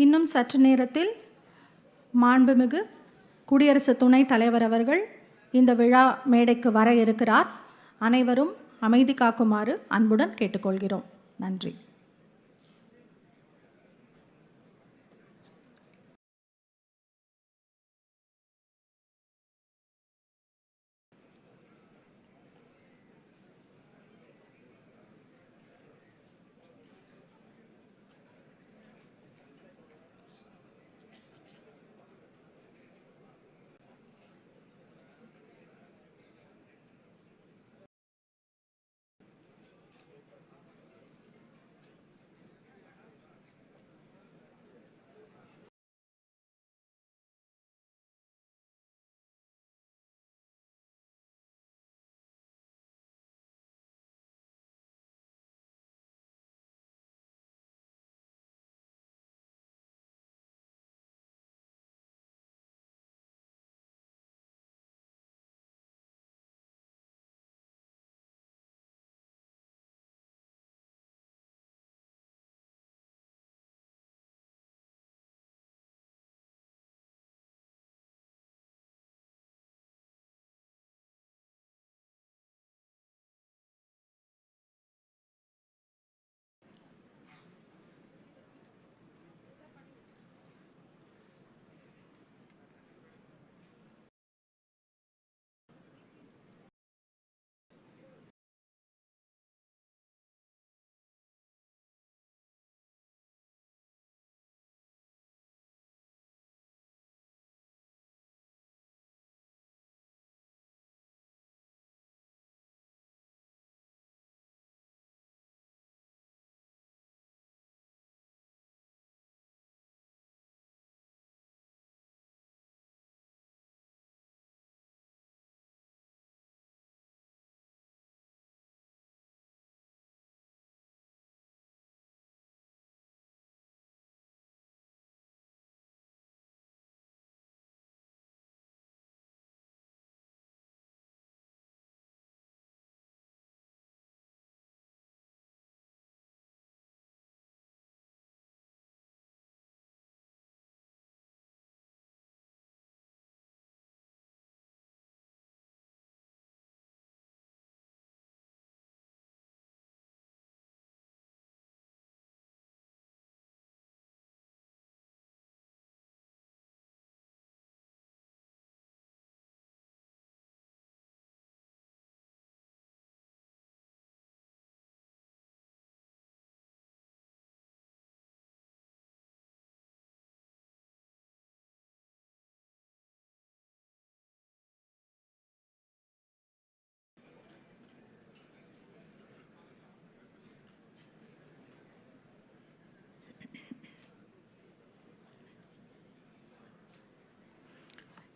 இன்னும் சற்று நேரத்தில் மாண்புமிகு குடியரசு துணைத் தலைவர் அவர்கள் இந்த விழா மேடைக்கு வர இருக்கிறார். அனைவரும் அமைதி காக்குமாறு அன்புடன் கேட்டுக்கொள்கிறோம். நன்றி.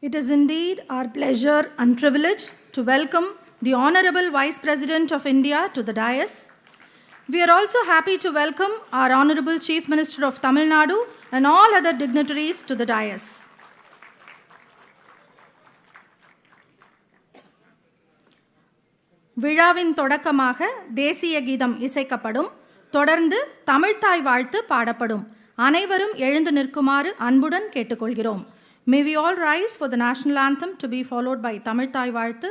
It is indeed our pleasure and privilege to welcome the Honorable Vice President of India to the dais. We are also happy to welcome our Honorable Chief Minister of Tamil Nadu and all other dignitaries to the dais. விழாவின் தொடக்கமாக தேசிய கீதம் இசைக்கப்படும். தொடர்ந்து தமிழ்த்தாய் வாழ்த்து பாடப்படும். அனைவரும் எழுந்து நிற்குமாறு அன்புடன் கேட்டுக்கொள்கிறோம். May we all rise for the national anthem to be followed by தமிழ்த்தாய் வாழ்த்து.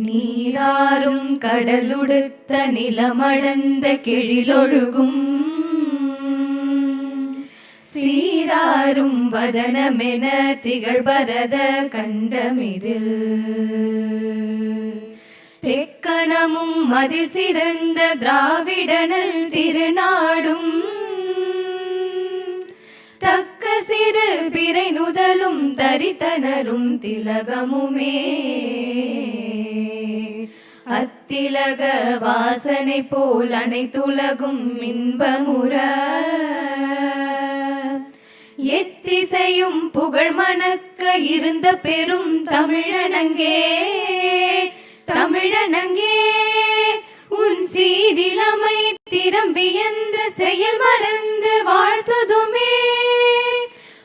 நீராறும் கடலுடுத்த நிலமடந்த கெழிலொழுகும் சீராரும் வதனமென திகழ்பரத கண்டமிதில் தெக்கணமும் அதில் சிறந்த திராவிடனல் திருநாடும் தக்க சிறு பிறை நுதலும் தரித்தனரும் திலகமுமே அத்திலக வாசனை போல் அனைத்துலகும் இன்பமுற எத்திசையும் புகழ் மணக்க இருந்த பெரும் தமிழனங்கே தமிழனங்கே உன் சீரிலமை திறம் வியந்த செயல் மறந்து வாழ்த்துதுமே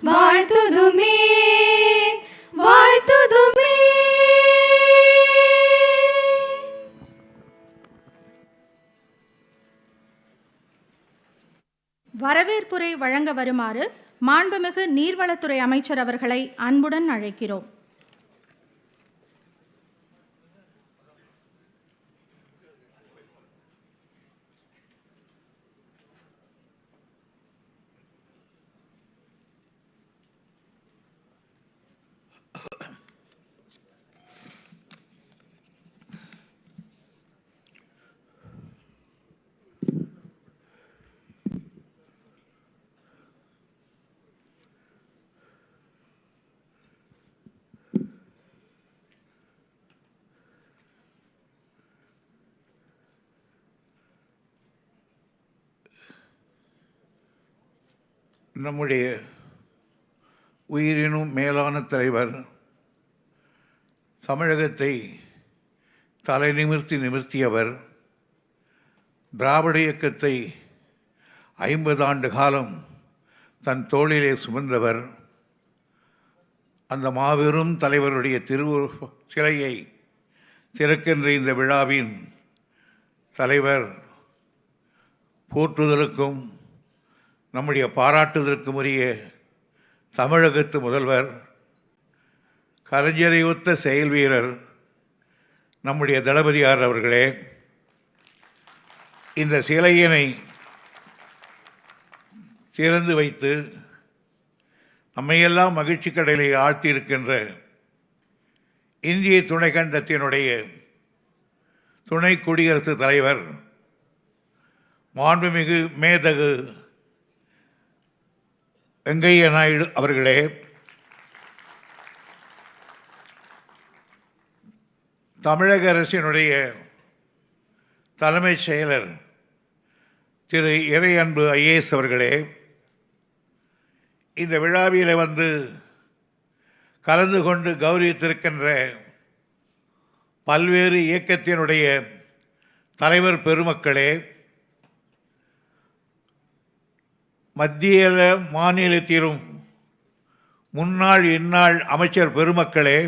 வாழ்த்துதுமே வாழ்த்துதுமே. வரவேற்புரை வழங்க வருமாறு மாண்புமிகு நீர்வளத்துறை அமைச்சர் அவர்களை அன்புடன் அழைக்கிறோம். நம்முடைய உயிரினும் மேலான தலைவர் தமிழகத்தை தலை நிமிர்த்தியவர். திராவிட இயக்கத்தை 50 ஆண்டு காலம் தன் தோளிலே சுமந்தவர். அந்த மாபெரும் தலைவருடைய திருவுருவ சிலையை திறக்கின்ற இந்த விழாவின் தலைவர் போற்றுதலுக்கும் நம்முடைய பாராட்டுதலுக்கும் உரிய தமிழகத்து முதல்வர், கலைஞரை ஒத்த செயல் வீரர் நம்முடைய தளபதியார் அவர்களே, இந்த சிலையினை திறந்து வைத்து நம்மையெல்லாம் மகிழ்ச்சி கடலை ஆழ்த்தியிருக்கின்ற இந்திய துணைக்கண்டத்தினுடைய துணை குடியரசுத் தலைவர் மாண்புமிகு மேதகு வெங்கையா நாயுடு அவர்களே, தமிழக அரசினுடைய தலைமைச் செயலர் திரு இறையன்பு ஐஏஎஸ் அவர்களே, இந்த விழாவில் வந்து கலந்து கொண்டு கௌரவித்திருக்கின்ற பல்வேறு இயக்கத்தினுடைய தலைவர் பெருமக்களே, மத்திய மாநிலத்திலும் முன்னாள் இந்நாள் அமைச்சர் பெருமக்களே,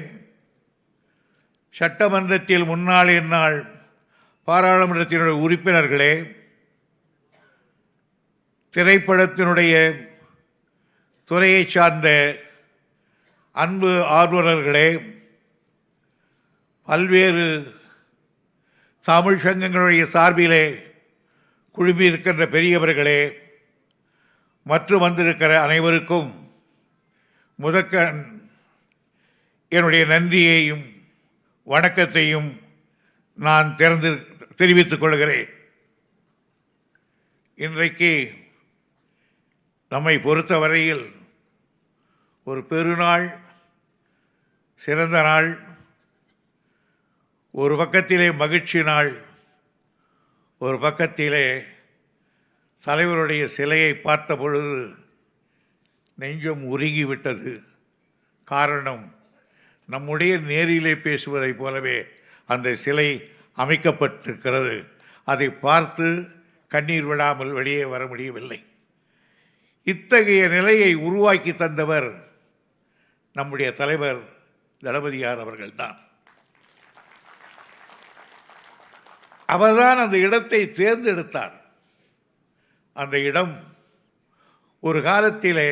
சட்டமன்றத்தில் முன்னாள் இந்நாள் பாராளுமன்றத்தினுடைய உறுப்பினர்களே, திரைப்படத்தினுடைய துறையை சார்ந்த அன்பு ஆர்வலர்களே, பல்வேறு தமிழ் சங்கங்களுடைய சார்பிலே குழுமியிருக்கின்ற பெரியவர்களே மற்றும் வந்திருக்கிற அனைவருக்கும் முதற்க என்னுடைய நன்றியையும் வணக்கத்தையும் நான் தெரிவித்துக் கொள்கிறேன். இன்றைக்கு நம்மை பொறுத்தவரையில் ஒரு பெருநாள், சிறந்த நாள். ஒரு பக்கத்திலே மகிழ்ச்சி நாள், ஒரு பக்கத்திலே தலைவருடைய சிலையை பார்த்த பொழுது நெஞ்சம் உருகிவிட்டது. காரணம், நம்முடைய நேரிலே பேசுவதைப் போலவே அந்த சிலை அமைக்கப்பட்டிருக்கிறது. அதை பார்த்து கண்ணீர் விடாமல் வெளியே வர முடியவில்லை. இத்தகைய நிலையை உருவாக்கி தந்தவர் நம்முடைய தலைவர் தளபதியார் அவர்கள்தான். அவர்தான் அந்த இடத்தை தேர்ந்தெடுத்தார். அந்த இடம் ஒரு காலத்திலே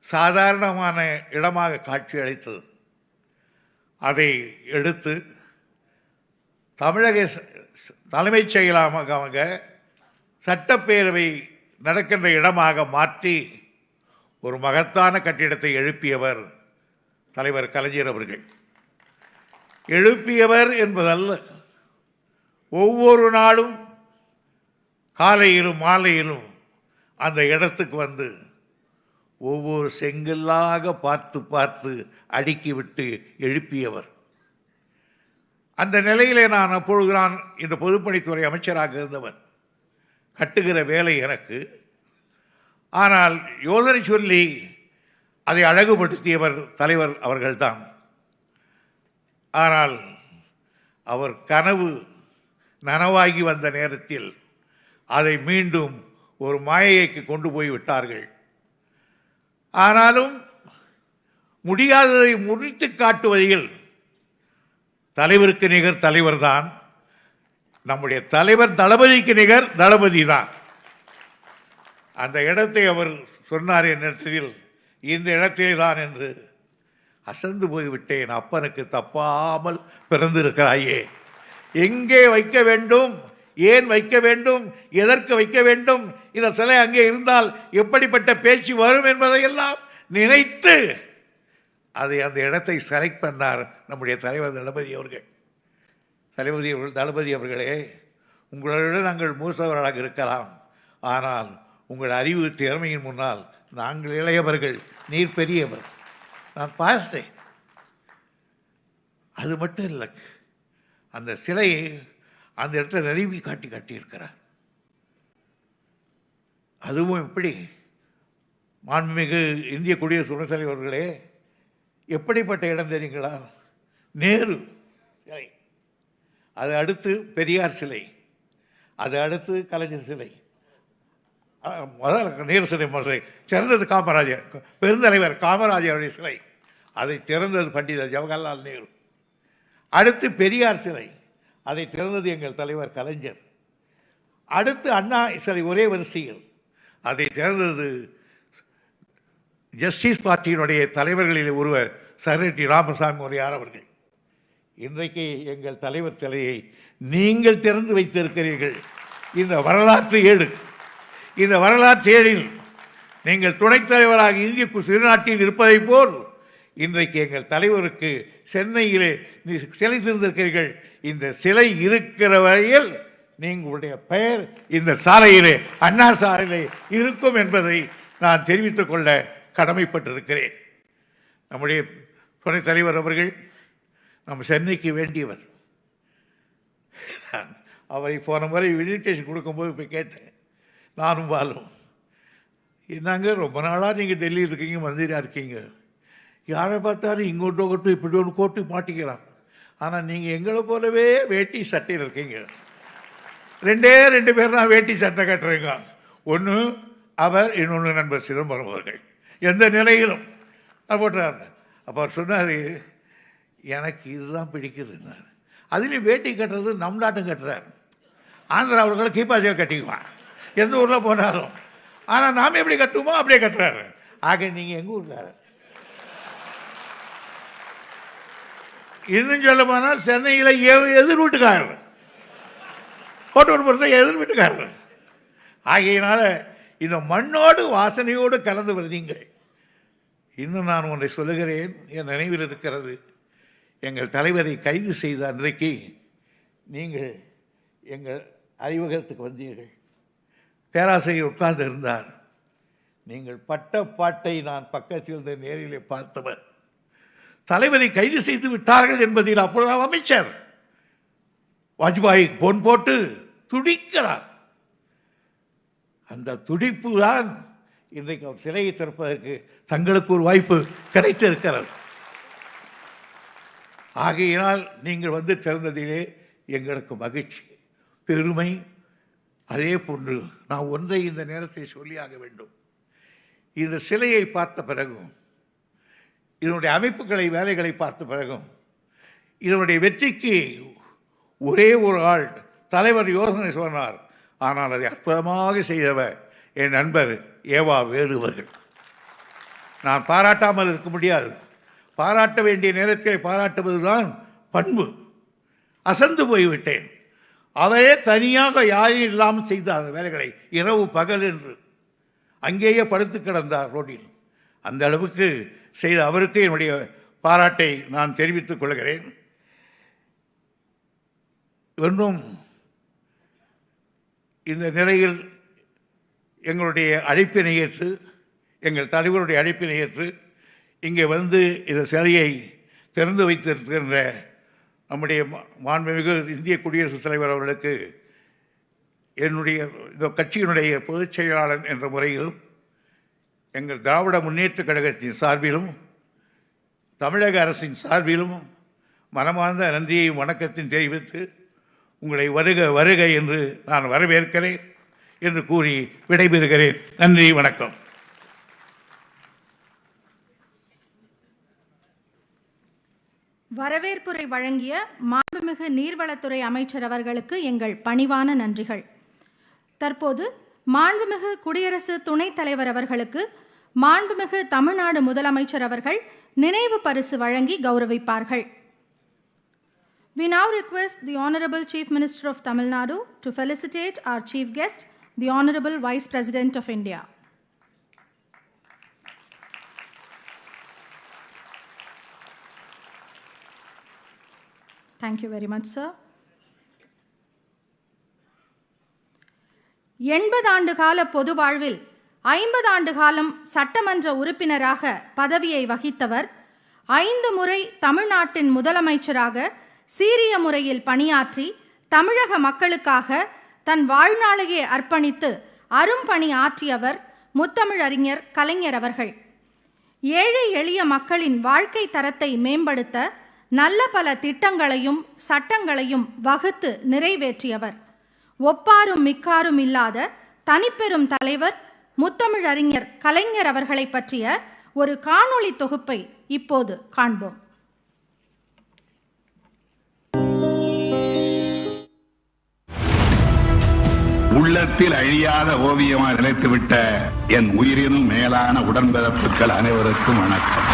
சாதாரணமான இடமாக காட்சி அளித்தது. அதை எடுத்து தமிழக தலைமைச் செயலகமாக சட்டப்பேரவை நடக்கின்ற இடமாக மாற்றி ஒரு மகத்தான கட்டிடத்தை எழுப்பியவர் தலைவர் கலைஞர் அவர்கள். எழுப்பியவர் என்பதல்ல, ஒவ்வொரு நாளும் காலையிலும் மாலையிலும் அந்த இடத்துக்கு வந்து ஒவ்வொரு செங்கல்லாக பார்த்து பார்த்து அடுக்கிவிட்டு எழுப்பியவர். அந்த நிலையிலே நான் அப்பொழுது இந்த பொதுப்பணித்துறை அமைச்சராக இருந்தவன். கட்டுகிற வேலை எனக்கு. ஆனால் யோசனை சொல்லி அதை அழகுபடுத்தியவர் தலைவர் அவர்கள்தான். ஆனால் அவர் கனவு நனவாகி வந்த நேரத்தில் அதை மீண்டும் ஒரு மாயைக்கு கொண்டு போய் விட்டார்கள். ஆனாலும் முடியாததை முடித்து காட்டுவதில் தலைவருக்கு நிகர் தலைவர்தான். நம்முடைய தலைவர் தளபதிக்கு நிகர் தளபதி தான். அந்த இடத்தை அவர் சொன்னார் என்னிடத்தில், இந்த இடத்திலே தான் என்று. அசந்து போய்விட்டேன். அப்பனுக்கு தப்பாமல் பிறந்திருக்கிறாயே, எங்கே வைக்க வேண்டும், ஏன் வைக்க வேண்டும், எதற்கு வைக்க வேண்டும், இந்த சிலை அங்கே இருந்தால் எப்படிப்பட்ட பேச்சு வரும் என்பதையெல்லாம் நினைத்து அதை அந்த இடத்தை செலக்ட் பண்ணார் நம்முடைய தலைவர் தளபதி அவர்கள். தளபதி அவர்களே, உங்களோடு நாங்கள் மூசவர்களாக இருக்கலாம், ஆனால் உங்கள் அறிவு திறமையின் முன்னால் நாங்கள் இளையவர்கள், நீர் பெரியவர். நான் பார்த்தேன். அது மட்டும் இல்லை, அந்த சிலையை அந்த இடத்துல நிறுவி காட்டியிருக்கிறார். அதுவும் எப்படி, மாண்புமிகு இந்திய குடியரசு துணைத் தலைவர் அவர்களே, எப்படிப்பட்ட இடம் தெரியுங்களா? நேரு சிலை, அது அடுத்து பெரியார் சிலை, அது அடுத்து கலைஞர் சிலை, முதல் நேரு சிலை திறந்தது காமராஜர், பெருந்தலைவர் காமராஜருடைய சிலை, அதை திறந்தது பண்டித ஜவஹர்லால் நேரு. அடுத்து பெரியார் சிலை, அதை திறந்தது எங்கள் தலைவர் கலைஞர். அடுத்து அண்ணா சிலை ஒரே வரிசையில், அதை திறந்தது ஜஸ்டிஸ் பார்ட்டியினுடைய தலைவர்களில் ஒருவர் சரட்டி ராமசாமி முறையார் அவர்கள். இன்றைக்கு எங்கள் தலைவர் சிலையை நீங்கள் திறந்து வைத்திருக்கிறீர்கள். இந்த வரலாற்று ஏடு, இந்த வரலாற்று ஏழில் நீங்கள் துணைத் தலைவராக இந்திய திருநாட்டில் இருப்பதை போல் இன்றைக்கு எங்கள் தலைவருக்கு சென்னையிலே சிலை திறந்திருக்கிறீர்கள். இந்த சிலை இருக்கிற வரையில் நீங்களுடைய பெயர் இந்த சாலையிலே, அண்ணா சாலையிலே இருக்கும் என்பதை நான் தெரிவித்துக் கொள்ள கடமைப்பட்டிருக்கிறேன். நம்முடைய துணைத் தலைவர் அவர்கள் நம்ம சென்னைக்கு வேண்டியவர். அவரை போன முறை இன்விடேஷன் கொடுக்கும்போது போய் கேட்டேன், நானும் பாலும், என்னங்க ரொம்ப நாளாக நீங்கள் டெல்லியில் இருக்கீங்க, மந்திரியாக இருக்கீங்க, யாரை பார்த்தாலும் இங்கோட்டு ஓட்டு இப்படி ஒன்று கோட்டு மாட்டிக்கிறான், ஆனால் நீங்கள் எங்களை போலவே வேட்டி சட்டையில் இருக்கீங்க. ரெண்டு பேர் தான் வேட்டி சட்டை கட்டுறீங்க. ஒன்று அவர், இன்னொன்று நண்பர் சிதம்பரம் அவர்கள். எந்த நிலையிலும் போட்டார். அப்போ அவர் சொன்னார், எனக்கு இதுதான் பிடிக்குதுன்னார். அதுலேயும் வேட்டி கட்டுறது நம் நாட்டும் கட்டுறார். ஆந்திராவில் கீப்பாசியாக கட்டிக்குவான் எந்த ஊரில் போனாலும். ஆனால் நாம் எப்படி கட்டுவோமோ அப்படியே கட்டுறாரு. ஆக நீங்கள் எங்கள் ஊருக்காரர். இன்னும் சொல்ல போனால் சென்னையில் எதிர் வீட்டுக்காரர், கோட்டூர் பொறுத்த எதிர் வீட்டுக்காரர். ஆகையினால இந்த மண்ணோடு வாசனையோடு கலந்து நீங்கள். இன்னும் நான் ஒன்றை சொல்லுகிறேன், என் நினைவில் இருக்கிறது. எங்கள் தலைவரை கைது செய்த அன்றைக்கு நீங்கள் எங்கள் அறிவகத்துக்கு வந்தீர்கள். பேராசிரியர் உட்கார்ந்து இருந்தார். நீங்கள் பட்ட பாட்டை நான் பக்கத்தில் இருந்த நேரிலே பார்த்தவர். தலைவரை கைது செய்து விட்டார்கள் என்பதில் அப்பொழுது அமைச்சர் வாஜ்பாய் பொன் போட்டு துடிக்கிறார். அந்த துடிப்பு தான் இன்றைக்கு அவர் சிலையை திறப்பதற்கு தங்களுக்கு ஒரு வாய்ப்பு கிடைத்திருக்கிறது. ஆகையினால் நீங்கள் வந்து திறந்ததிலே எங்களுக்கு மகிழ்ச்சி, பெருமை. அதே போன்று நான் ஒன்றை இந்த நேரத்தை சொல்லியாக வேண்டும். இந்த சிலையை பார்த்த பிறகும், இதனுடைய அமைப்புகளை வேலைகளை பார்த்த பிறகும், இதனுடைய வெற்றிக்கு ஒரே ஒரு ஆள் தலைவர் யோசனை சொன்னார். ஆனால் அதை அற்புதமாக செய்தவர் என் நண்பர் ஏவா வேலுவர்கள். நான் பாராட்டாமல் இருக்க முடியாது. பாராட்ட வேண்டிய நேரத்தில் பாராட்டுவதுதான் பண்பு. அசந்து போய்விட்டேன். அவரே தனியாக யாரும் இல்லாமல் செய்த அந்த வேலைகளை இரவு பகல் என்று அங்கேயே படுத்து கிடந்தார் ரோட்டில். அந்த அளவுக்கு செய்த அவருக்கு என்னுடைய பாராட்டை நான் தெரிவித்துக் கொள்கிறேன். இன்னும் இந்த நிலையில் எங்களுடைய அழைப்பினை ஏற்று, எங்கள் தலைவருடைய அழைப்பினை ஏற்று இங்கே வந்து இந்த சிலையை திறந்து வைத்திருக்கின்ற நம்முடைய மாண்புமிகு இந்திய குடியரசுத் தலைவர் அவர்களுக்கு என்னுடைய இந்த கட்சியினுடைய பொதுச் செயலாளர் என்ற முறையிலும், எங்கள் திராவிட முன்னேற்றக் கழகத்தின் சார்பிலும், தமிழக அரசின் சார்பிலும் மனமார்ந்த நன்றியையும் வணக்கத்தையும் தெரிவித்து உங்களை வருக வருக என்று நான் வரவேற்கிறேன் என்று கூறி விடைபெறுகிறேன். நன்றி, வணக்கம். வரவேற்புரை வழங்கிய மாண்புமிகு நீர்வளத்துறை அமைச்சர் அவர்களுக்கு எங்கள் பணிவான நன்றிகள். தற்போது மாண்புமிகு குடியரசு துணைத் தலைவர் அவர்களுக்கு மாண்புமிகு தமிழ்நாடு முதலமைச்சர் அவர்கள் நினைவு பரிசு வழங்கி கௌரவிப்பார்கள். We now request the Honorable Chief Minister of Tamil Nadu to felicitate our chief guest, the Honorable Vice President of India. Thank you very much, sir. 80 ஆண்டு கால பொது வாழ்வில் 50 ஆண்டு காலம் சட்டமன்ற உறுப்பினராக பதவியை வகித்தவர், 5 முறை தமிழ்நாட்டின் முதலமைச்சராக சீரிய முறையில் பணியாற்றி தமிழக மக்களுக்காக தன் வாழ்நாளையே அர்ப்பணித்து அரும்பணி ஆற்றியவர் முத்தமிழறிஞர் கலைஞர் அவர்கள். ஏழை எளிய மக்களின் வாழ்க்கை தரத்தை மேம்படுத்த நல்ல பல திட்டங்களையும் சட்டங்களையும் வகுத்து நிறைவேற்றியவர். ஒப்பாரும் மிக்காரும் இல்லாத தனிப்பெரும் தலைவர் முத்தமிழறிஞர் கலைஞர் அவர்களை பற்றிய ஒரு காணொளி தொகுப்பை இப்போது காண்போம். உள்ளத்தில் அழியாத ஓவியமாக நிலைத்துவிட்ட என் உயிரினும் மேலான உடன்பிறப்புகள் அனைவருக்கும் வணக்கம்.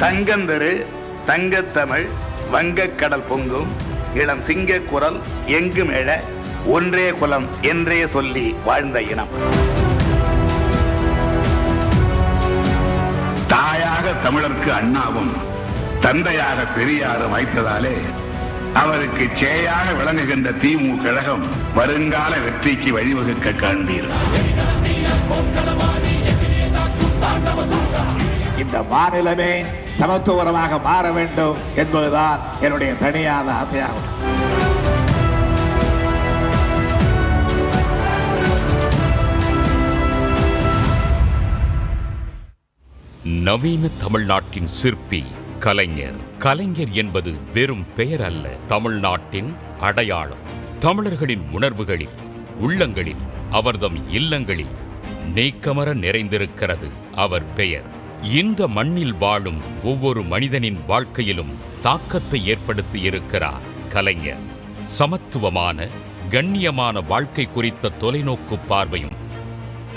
சங்கந்தரு, தங்கத்தமிழ், வங்கக்கடல் பொங்கும், இளம் சிங்க குரல் எங்கும் எழ, ஒன்றே குலம் என்றே சொல்லி வாழ்ந்த இனம். தாயாக தமிழருக்கு அண்ணாவும் தந்தையாக பெரியாரும் வைத்ததாலே அவருக்கு சேயாக விளங்குகின்ற திமுக கழகம் வருங்கால வெற்றிக்கு வழிவகுக்க காண்பீர்கள். இந்த மாநிலமே சமத்துவமாக மாற வேண்டும் என்பதுதான் என்னுடைய தனியான ஆசையாகும். நவீன தமிழ்நாட்டின் சிற்பி கலைஞர். கலைஞர் என்பது வெறும் பெயர் அல்ல, தமிழ்நாட்டின் அடையாளம். தமிழர்களின் உணர்வுகளில், உள்ளங்களில், அவர்தம் இல்லங்களில் நீக்கமர நிறைந்திருக்கிறது அவர் பெயர். இந்த மண்ணில் வாழும் ஒவ்வொரு மனிதனின் வாழ்க்கையிலும் தாக்கத்தை ஏற்படுத்தி இருக்கிறார் கலைஞர். சமத்துவமான, கண்ணியமான வாழ்க்கை குறித்த தொலைநோக்கு பார்வையும்,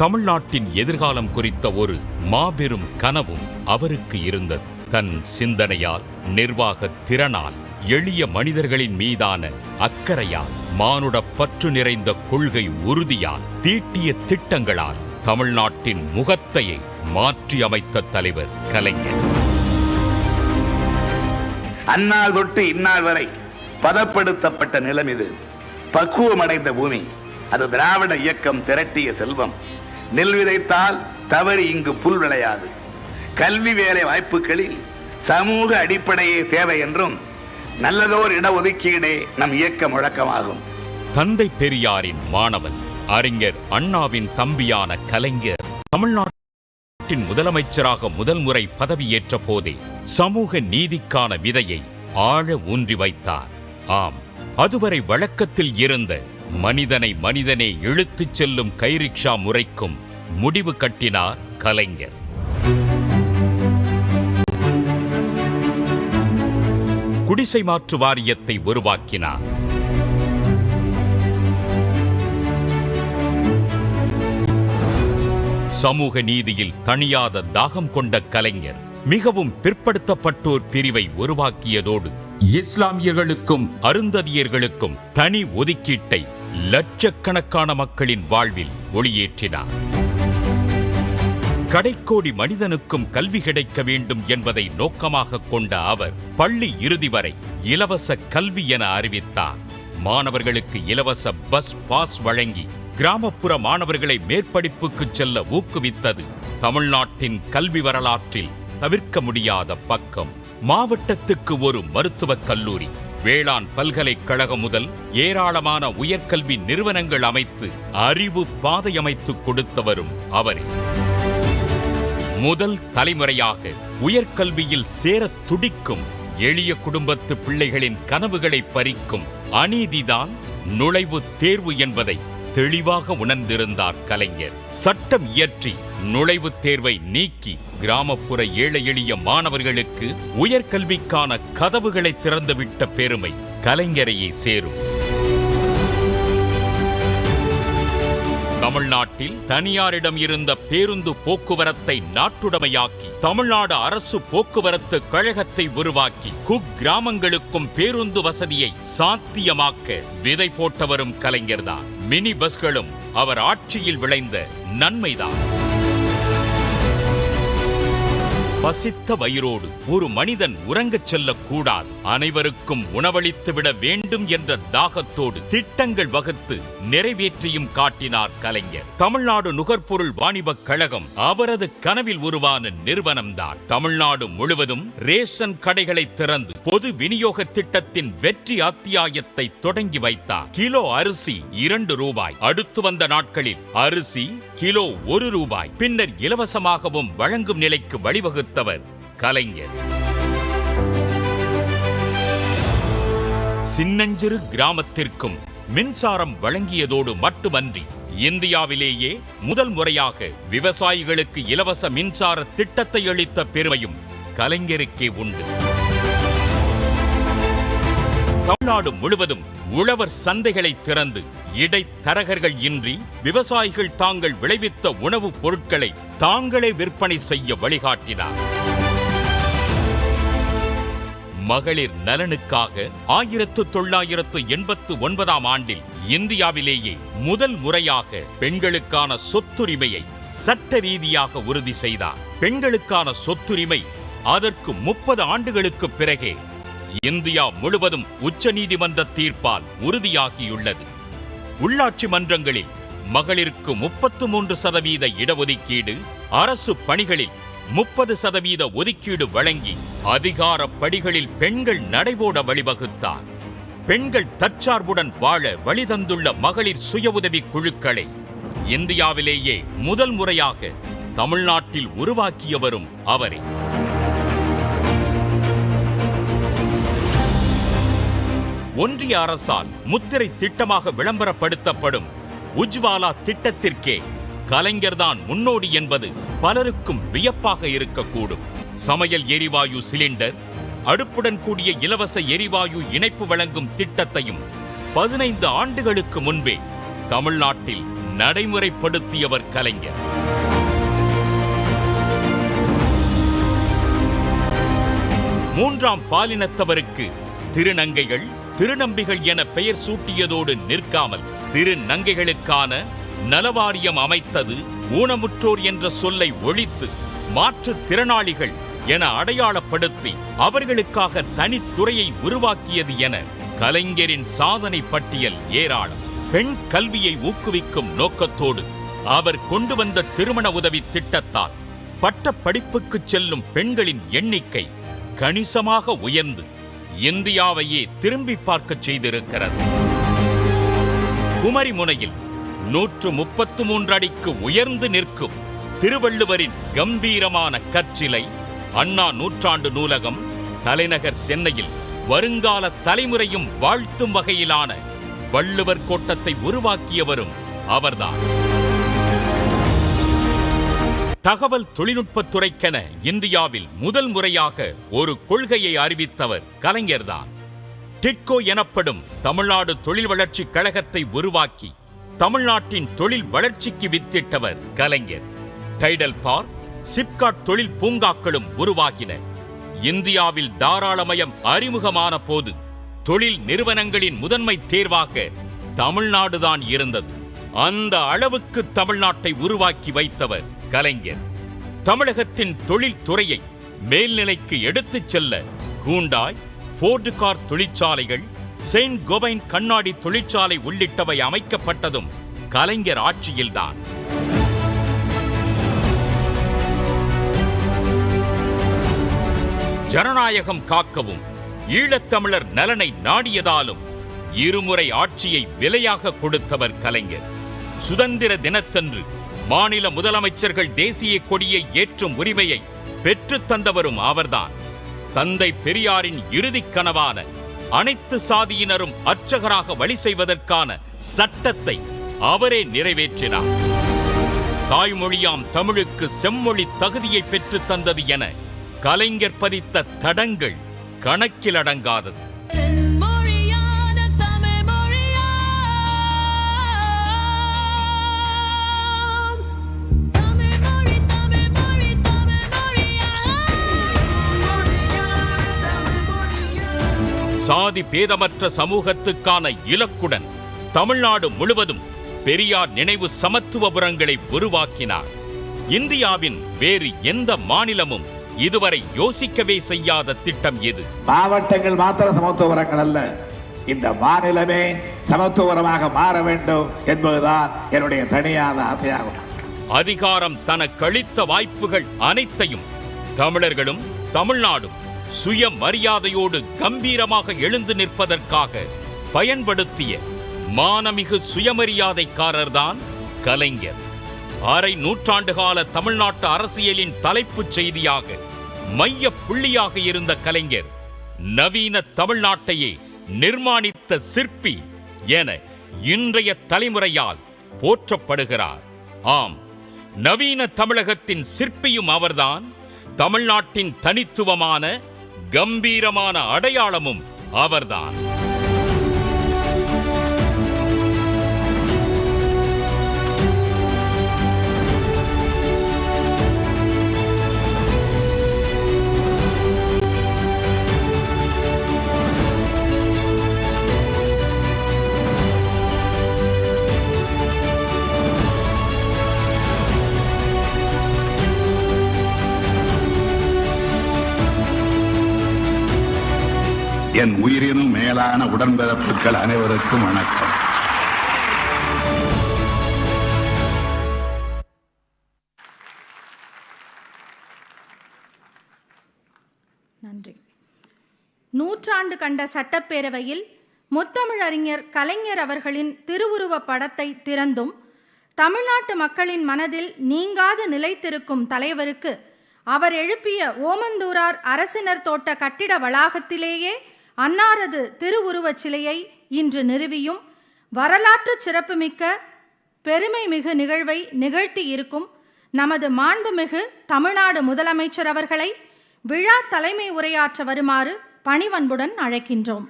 தமிழ்நாட்டின் எதிர்காலம் குறித்த ஒரு மாபெரும் கனவும் அவருக்கு இருந்தது. தன் சிந்தனையால், நிர்வாக திறனால், எளிய மனிதர்களின் மீதான அக்கறையால், மானுட பற்று நிறைந்த கொள்கை உறுதியால், தீட்டிய திட்டங்களால் தமிழ்நாட்டின் முகத்தையே மாற்றி அமைத்த தலைவர் கலைஞர். அந்நாள் தொட்டு இந்நாள் வரை பதப்படுத்தப்பட்ட நிலம் இது. பக்குவமடைந்த பூமி அது. திராவிட இயக்கம் திரட்டிய செல்வம். நெல் விதைத்தால் தவறி இங்கு புல் விளையாது. கல்வி வேலை வாய்ப்புகளில் சமூக அடிப்படையே தேவை என்றும் நல்லதோர் இடஒதுக்கீடே நம் இயக்க முழக்கமாகும். தந்தை பெரியாரின் மாணவன், அறிஞர் அண்ணாவின் தம்பியான கலைஞர் தமிழ்நாட்டின் முதலமைச்சராக முதல் முறை பதவியேற்ற போதே சமூக நீதிக்கான விதையை ஆழ ஊன்றி வைத்தார். ஆம், அதுவரை வழக்கத்தில் இருந்த மனிதனே இழுத்துச் செல்லும் கைரிக்ஷா முறைக்கும் முடிவு கட்டினார் கலைஞர். குடிசை மாற்று வாரியத்தை உருவாக்கினார். சமூக நீதியில் தணியாத தாகம் கொண்ட கலைஞர் மிகவும் பிற்படுத்தப்பட்டோர் பிரிவை உருவாக்கியதோடு இஸ்லாமியர்களுக்கும் அருந்ததியர்களுக்கும் தனி ஒதுக்கீட்டை லட்சக்கணக்கான மக்களின் வாழ்வில் ஒளியேற்றினார். கடைக்கோடி மனிதனுக்கும் கல்வி கிடைக்க வேண்டும் என்பதை நோக்கமாக கொண்ட அவர் பள்ளி இறுதி வரை இலவச கல்வி என அறிவித்தார். மாணவர்களுக்கு இலவச பஸ் பாஸ் வழங்கி கிராமப்புற மாணவர்களை மேற்படிப்புக்கு செல்ல ஊக்குவித்தது தமிழ்நாட்டின் கல்வி வரலாற்றில் தவிர்க்க முடியாத பக்கம். மாவட்டத்துக்கு ஒரு மருத்துவக் கல்லூரி, வேளாண் பல்கலைக்கழகம் முதல் ஏராளமான உயர்கல்வி நிறுவனங்கள் அமைத்து அறிவு பாதை அமைத்து கொடுத்தவரும் அவரே. முதல் தலைமுறையாக உயர்கல்வியில் சேர துடிக்கும் எளிய குடும்பத்து பிள்ளைகளின் கனவுகளை பறிக்கும் அநீதிதான் நுழைவுத் தேர்வு என்பதை தெளிவாக உணர்ந்திருந்தார் கலைஞர். சட்டம் இயற்றி நுழைவுத் தேர்வை நீக்கி கிராமப்புற ஏழை எளிய மாணவர்களுக்கு உயர்கல்விக்கான கதவுகளை திறந்துவிட்ட பெருமை கலைஞரையே சேரும். தமிழ்நாட்டில் தனியாரிடம் இருந்த பேருந்து போக்குவரத்தை நாட்டுடைமையாக்கி தமிழ்நாடு அரசு போக்குவரத்து கழகத்தை உருவாக்கி குக்கிராமங்களுக்கும் பேருந்து வசதியை சாத்தியமாக்க விதை போட்டவரும் கலைஞர்தான். மினி பஸ்களும் அவர் ஆட்சியில் விளைந்த நன்மைதான். பசித்த வயிறோடு ஒரு மனிதன் உறங்கச் செல்லக்கூடாது, அனைவருக்கும் உணவளித்துவிட வேண்டும் என்ற தாகத்தோடு திட்டங்கள் வகுத்து நிறைவேற்றியும் காட்டினார் கலைஞர். தமிழ்நாடு நுகர்பொருள் வாணிபக் கழகம் அவரது கனவில் உருவான நிறுவனம்தான். தமிழ்நாடு முழுவதும் ரேஷன் கடைகளை திறந்து பொது விநியோக திட்டத்தின் வெற்றி அத்தியாயத்தை தொடங்கி வைத்தார். கிலோ அரிசி 2 ரூபாய், அடுத்து வந்த நாட்களில் அரிசி கிலோ 1 ரூபாய், பின்னர் இலவசமாகவும் வழங்கும் நிலைக்கு வழிவகுத்தவர் கலைஞர். சின்னஞ்சிறு கிராமத்திற்கும் மின்சாரம் வழங்கியதோடு மட்டுமன்றி இந்தியாவிலேயே முதல் முறையாக விவசாயிகளுக்கு இலவச மின்சார திட்டத்தை அளித்த பெருமையும் கலைஞருக்கே உண்டு. தமிழ்நாடு முழுவதும் உழவர் சந்தைகளை திறந்து இடைத்தரகர்கள் இன்றி விவசாயிகள் தாங்கள் விளைவித்த உணவுப் பொருட்களை தாங்களே விற்பனை செய்ய வழிகாட்டினார். மகளிர் நலனுக்காக 1989ஆம் ஆண்டில் இந்தியாவிலேயே முதல் முறையாக பெண்களுக்கான சொத்துரிமையை சட்ட ரீதியாக உறுதி செய்தார். பெண்களுக்கான சொத்துரிமை அதற்கு 30 ஆண்டுகளுக்கு பிறகே இந்தியா முழுவதும் உச்சநீதிமன்ற தீர்ப்பால் உறுதியாகியுள்ளது. உள்ளாட்சி மன்றங்களில் மகளிருக்கு 33% இடஒதுக்கீடு, அரசு பணிகளில் 30% ஒதுக்கீடு வழங்கி அதிகார படிகளில் பெண்கள் நடைபோட வழிவகுத்தார். பெண்கள் தற்சார்புடன் வாழ வழிதந்துள்ள மகளிர் சுய உதவி குழுக்களை இந்தியாவிலேயே முதல் முறையாக தமிழ்நாட்டில் உருவாக்கியவரும் அவரே. ஒன்றிய அரசால் முத்திரை திட்டமாக விளம்பரப்படுத்தப்படும் உஜ்வாலா திட்டத்திற்கே கலைஞர்தான் முன்னோடி என்பது பலருக்கும் வியப்பாக இருக்கக்கூடும். சமையல் எரிவாயு சிலிண்டர், அடுப்புடன் கூடிய இலவச எரிவாயு இணைப்பு வழங்கும் திட்டத்தையும் 15 ஆண்டுகளுக்கு முன்பே தமிழ்நாட்டில் நடைமுறைப்படுத்தியவர் கலைஞர். மூன்றாம் பாலினத்தவருக்கு திருநங்கைகள், திருநம்பிகள் என பெயர் சூட்டியதோடு நிற்காமல் திருநங்கைகளுக்கான நலவாரியம் அமைத்தது, ஊனமுற்றோர் என்ற சொல்லை ஒழித்து மாற்றுத் திறனாளிகள் என அடையாளப்படுத்தி அவர்களுக்காக தனித்துறையை உருவாக்கியது என கலைஞரின் சாதனை பட்டியல் ஏராளம். பெண் கல்வியை ஊக்குவிக்கும் நோக்கத்தோடு அவர் கொண்டு வந்த திருமண உதவி திட்டத்தால் பட்ட படிப்புக்கு செல்லும் பெண்களின் எண்ணிக்கை கணிசமாக உயர்ந்து இந்தியாவையே திரும்பி பார்க்க செய்திருக்கிறது. குமரிமுனையில் 133 அடிக்கு உயர்ந்து நிற்கும் திருவள்ளுவரின் கம்பீரமான கற்சிலை, அண்ணா நூற்றாண்டு நூலகம், தலைநகர் சென்னையில் வருங்கால தலைமுறையும் வாழ்த்தும் வகையிலான வள்ளுவர் கோட்டத்தை உருவாக்கியவரும் அவர்தான். தகவல் தொழில்நுட்பத்துறைக்கென இந்தியாவில் முதல் முறையாக ஒரு கொள்கையை அறிவித்தவர் கலைஞர்தான். டிட்கோ எனப்படும் தமிழ்நாடு தொழில் வளர்ச்சி கழகத்தை உருவாக்கி தமிழ்நாட்டின் தொழில் வளர்ச்சிக்கு வித்திட்டவர் கலைஞர். டைடல் பார்க், சிப்காட் தொழில் பூங்காக்களும் உருவாகின. இந்தியாவில் தாராளமயம் அறிமுகமான போது தொழில் நிறுவனங்களின் முதன்மை தேர்வாக தமிழ்நாடுதான் இருந்தது. அந்த அளவுக்கு தமிழ்நாட்டை உருவாக்கி வைத்தவர் கலைஞர். தமிழகத்தின் தொழில் துறையை மேல்நிலைக்கு எடுத்துச் செல்ல ஹூண்டாய், ஃபோர்டு கார் தொழிற்சாலைகள், செயின்ட் கோபைன் கண்ணாடி தொழிற்சாலை உள்ளிட்டவை அமைக்கப்பட்டதும் கலைஞர் ஆட்சியில்தான். ஜனநாயகம் காக்கவும் ஈழத்தமிழர் நலனை நாடியதாலும் இருமுறை ஆட்சியை விலையாக கொடுத்தவர் கலைஞர். சுதந்திர தினத்தன்று மாநில முதலமைச்சர்கள் தேசிய கொடியை ஏற்றும் உரிமையை பெற்றுத் தந்தவரும் அவர்தான். தந்தை பெரியாரின் இறுதிக் கனவான அனைத்து சாதியினரும் அர்ச்சகராக வழி செய்வதற்கான சட்டத்தை அவரே நிறைவேற்றினார். தாய்மொழியாம் தமிழுக்கு செம்மொழி தகுதியை பெற்றுத் தந்தது என கலைஞர் பதித்த தடங்கள் கணக்கிலடங்காதது. சாதி பேதமற்ற சமூகத்துக்கான இலக்குடன் தமிழ்நாடு முழுவதும் பெரியார் நினைவு சமத்துவபுரங்களை உருவாக்கினார். இந்தியாவின் வேறு எந்த மாநிலமும் இதுவரை யோசிக்கவே செய்யாத திட்டம் இது. மாவட்டங்கள் மாத்திர சமத்துவபுரங்கள் அல்ல, இந்த மாநிலமே சமத்துவபுரமாக மாற வேண்டும் என்பதுதான் என்னுடைய தனியான ஆசையாகும். அதிகாரம் தனக்களித்த வாய்ப்புகள் அனைத்தையும் தமிழர்களும் தமிழ்நாடும் சுயமரியாதையோடு கம்பீரமாக எழுந்து நிற்பதற்காக பயன்படுத்திய மானமிகு சுயமரியாதைக்காரர்தான் கலைஞர். அரை நூற்றாண்டு கால தமிழ்நாட்டு அரசியலின் தலைப்புச் செய்தியாக மைய புள்ளியாக இருந்த கலைஞர் நவீன தமிழ்நாட்டையே நிர்மாணித்த சிற்பி என இன்றைய தலைமுறையால் போற்றப்படுகிறார். ஆம், நவீன தமிழகத்தின் சிற்பியும் அவர்தான். தமிழ்நாட்டின் தனித்துவமான கம்பீரமான அடையாளமும் அவர்தான். என் உயிரினும் மேலான உடன்பிறப்புகள் அனைவருக்கும் வணக்கம். நன்றி. நூற்றாண்டு கண்ட சட்டப்பேரவையில் முத்தமிழறிஞர் கலைஞர் அவர்களின் திருவுருவப் படத்தை திறந்தும் தமிழ்நாட்டு மக்களின் மனதில் நீங்காது நிலைத்திருக்கும் தலைவருக்கு அவர் எழுப்பிய ஓமந்தூரார் அரசினர் தோட்ட கட்டிட வளாகத்திலேயே அன்னாரது திருவுருவச் சிலையை இன்று நிறுவியும் வரலாற்று சிறப்புமிக்க பெருமை மிகு நிகழ்வை நிகழ்த்தி இருக்கும் நமது மாண்புமிகு தமிழ்நாடு முதலமைச்சர் அவர்களை விழா தலைமை உரையாற்ற வருமாறு பணிவன்புடன் அழைக்கின்றோம்.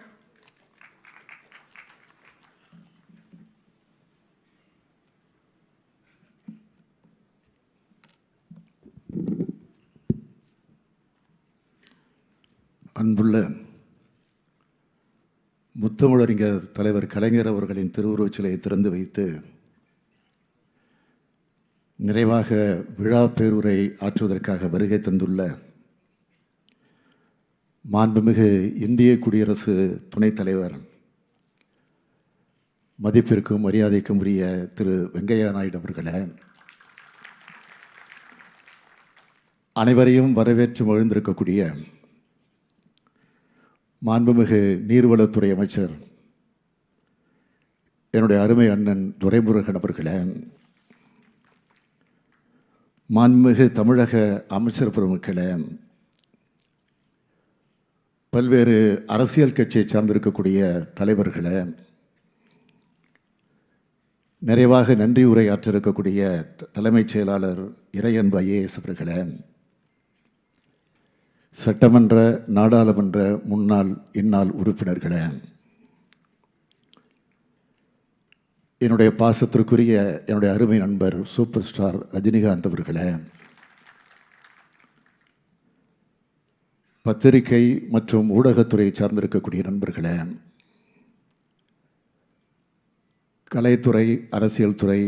அன்புள்ள முத்தமிழறிஞர் தலைவர் கலைஞர் அவர்களின் திருவுருவச் சிலையை திறந்து வைத்து நிறைவாக விழா பேருரை ஆற்றுவதற்காக வருகை தந்துள்ள மாண்புமிகு இந்திய குடியரசு துணைத் தலைவர், மதிப்பிற்கும் மரியாதைக்கும் உரிய திரு வெங்கையா நாயுடு அவர்களே, அனைவரையும் வரவேற்று மகிழ்ந்திருக்கக்கூடிய மாண்புமிகு நீர்வளத்துறை அமைச்சர் என்னுடைய அருமை அண்ணன் துரைமுருகன் அவர்களே, மாண்புமிகு தமிழக அமைச்சர் பெருமக்களே, பல்வேறு அரசியல் கட்சியை சார்ந்திருக்கக்கூடிய தலைவர்களே, நிறைவாக நன்றி உரையாற்றிருக்கக்கூடிய தலைமைச் செயலாளர் இறையன்பு ஐஏஎஸ் அவர்களே, சட்டமன்ற நாடாளுமன்ற முன்னாள் இந்நாள் உறுப்பினர்களே, என்னுடைய பாசத்திற்குரிய என்னுடைய அருமை நண்பர் சூப்பர் ஸ்டார் ரஜினிகாந்த் அவர்களே, பத்திரிகை மற்றும் ஊடகத்துறையை சார்ந்திருக்கக்கூடிய நண்பர்களே, கலைத்துறை, அரசியல் துறை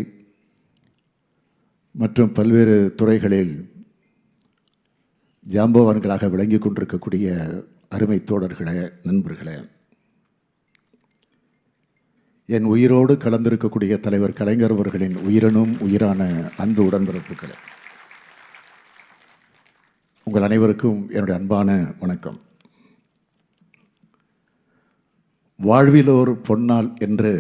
மற்றும் பல்வேறு துறைகளில் ஜாம்பவான்களாக விளங்கி கொண்டிருக்கக்கூடிய அருமை தோழர்களே, நண்பர்களே, என் உயிரோடு கலந்திருக்கக்கூடிய தலைவர் கலைஞர் அவர்களின் உயிரினும் உயிரான அன்பு உடன்பிறப்புகளே, உங்கள் அனைவருக்கும் என்னுடைய அன்பான வணக்கம். வாழ்விலோர் பொன்னாள் என்று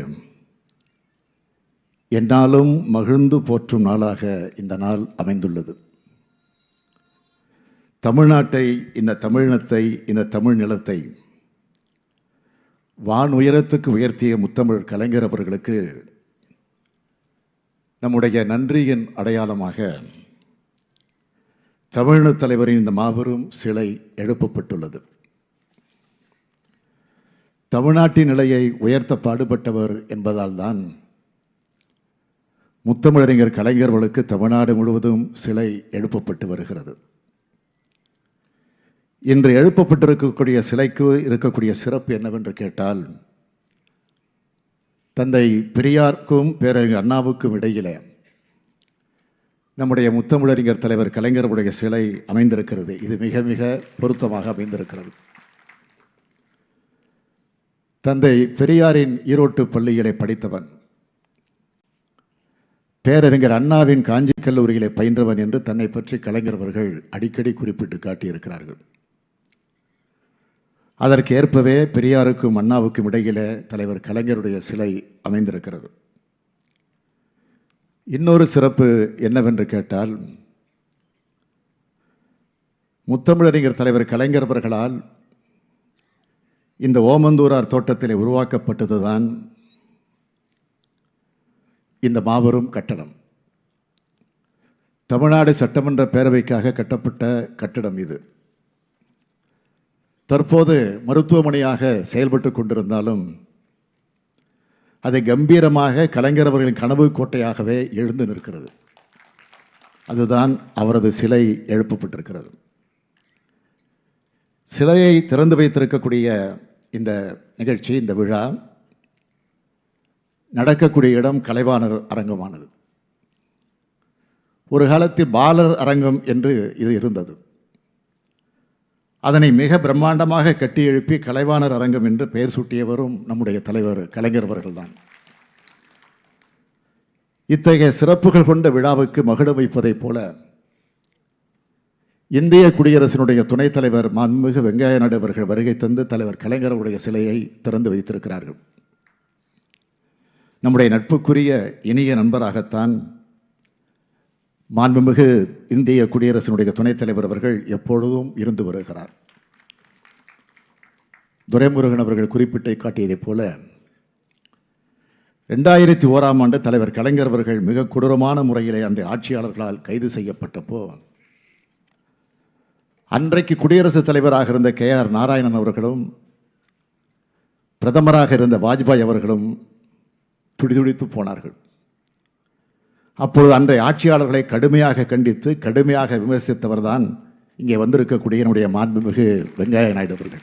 என்னாலும் மகிழ்ந்து போற்றும் நாளாக இந்த நாள் அமைந்துள்ளது. தமிழ்நாட்டை, இந்த தமிழினத்தை, இந்த தமிழ் நிலத்தை வான் உயரத்துக்கு உயர்த்திய முத்தமிழ் கலைஞர் அவர்களுக்கு நம்முடைய நன்றியின் அடையாளமாக தமிழின தலைவரின் இந்த மாபெரும் சிலை எழுப்பப்பட்டுள்ளது. தமிழ்நாட்டின் நிலையை உயர்த்த பாடுபட்டவர் என்பதால் தான் முத்தமிழறிஞர் கலைஞர்களுக்கு தமிழ்நாடு முழுவதும் சிலை எழுப்பப்பட்டு வருகிறது. இன்று எழுப்பப்பட்டிருக்கக்கூடிய சிலைக்கு இருக்கக்கூடிய சிறப்பு என்னவென்று கேட்டால், தந்தை பெரியாருக்கும் பேரறிஞர் அண்ணாவுக்கும் இடையிலே நம்முடைய முத்தமிழறிஞர் தலைவர் கலைஞருடைய சிலை அமைந்திருக்கிறது. இது மிக மிக பொருத்தமாக அமைந்திருக்கிறது. தந்தை பெரியாரின் ஈரோட்டு பள்ளியிலே படித்தவன், பேரறிஞர் அண்ணாவின் காஞ்சி கல்லூரியிலே பயின்றவன் என்று தன்னை பற்றி கலைஞர் அவர்கள் அடிக்கடி குறிப்பிட்டு காட்டியிருக்கிறார்கள். அதற்கு ஏற்பவே பெரியாருக்கும் அண்ணாவுக்கும் இடையிலே தலைவர் கலைஞருடைய சிலை அமைந்திருக்கிறது. இன்னொரு சிறப்பு என்னவென்று கேட்டால், முத்தமிழறிஞர் தலைவர் கலைஞர் அவர்களால் இந்த ஓமந்தூரார் தோட்டத்திலே உருவாக்கப்பட்டதுதான் இந்த மாபெரும் கட்டடம். தமிழ்நாடு சட்டமன்ற பேரவைக்காக கட்டப்பட்ட கட்டடம் இது. தற்போது மருத்துவமனையாக செயல்பட்டு கொண்டிருந்தாலும் அதை கம்பீரமாக கலைஞர் அவர்களின் கனவு கோட்டையாகவே எழுந்து நிற்கிறது. அதுதான் அவரது சிலை எழுப்பப்பட்டிருக்கிறது. சிலையை திறந்து வைத்திருக்கக்கூடிய இந்த நிகழ்ச்சி, இந்த விழா நடக்கக்கூடிய இடம் கலைவாணர் அரங்கமானது. ஒரு காலத்தில் பாலர் அரங்கம் என்று இது இருந்தது. அதனை மிக பிரம்மாண்டமாக கட்டி எழுப்பி கலைவாணர் அரங்கம் என்று பெயர் சூட்டியவரும் நம்முடைய தலைவர் கலைஞர் அவர்கள்தான். இத்தகைய சிறப்புகள் கொண்ட விழாவுக்கு மகுட வைப்பதைப் போல இந்திய குடியரசினுடைய துணைத் தலைவர் மாண்புமிகு வெங்கையா நாயுடு அவர்கள் வருகை தந்து தலைவர் கலைஞருடைய சிலையை திறந்து வைத்திருக்கிறார்கள். நம்முடைய நட்புக்குரிய இனிய நண்பராகத்தான் மாண்புமிகு இந்திய குடியரசினுடைய துணைத் தலைவர் அவர்கள் எப்பொழுதும் இருந்து வருகிறார். துரைமுருகன் அவர்கள் குறிப்பிட்டு காட்டியதைப் போல 2001ஆம் ஆண்டு தலைவர் கலைஞர் அவர்கள் மிக கொடூரமான முறையிலே அன்றைய ஆட்சியாளர்களால் கைது செய்யப்பட்டப்போ, அன்றைக்கு குடியரசுத் தலைவராக இருந்த KR நாராயணன் அவர்களும் பிரதமராக இருந்த வாஜ்பாய் அவர்களும் துடிதுடித்து போனார்கள். அப்பொழுது அன்றைய ஆட்சியாளர்களை கடுமையாக கண்டித்து கடுமையாக விமர்சித்தவர் தான் இங்கே வந்திருக்கக்கூடிய என்னுடைய மாண்புமிகு வெங்கையா நாயுடு அவர்கள்.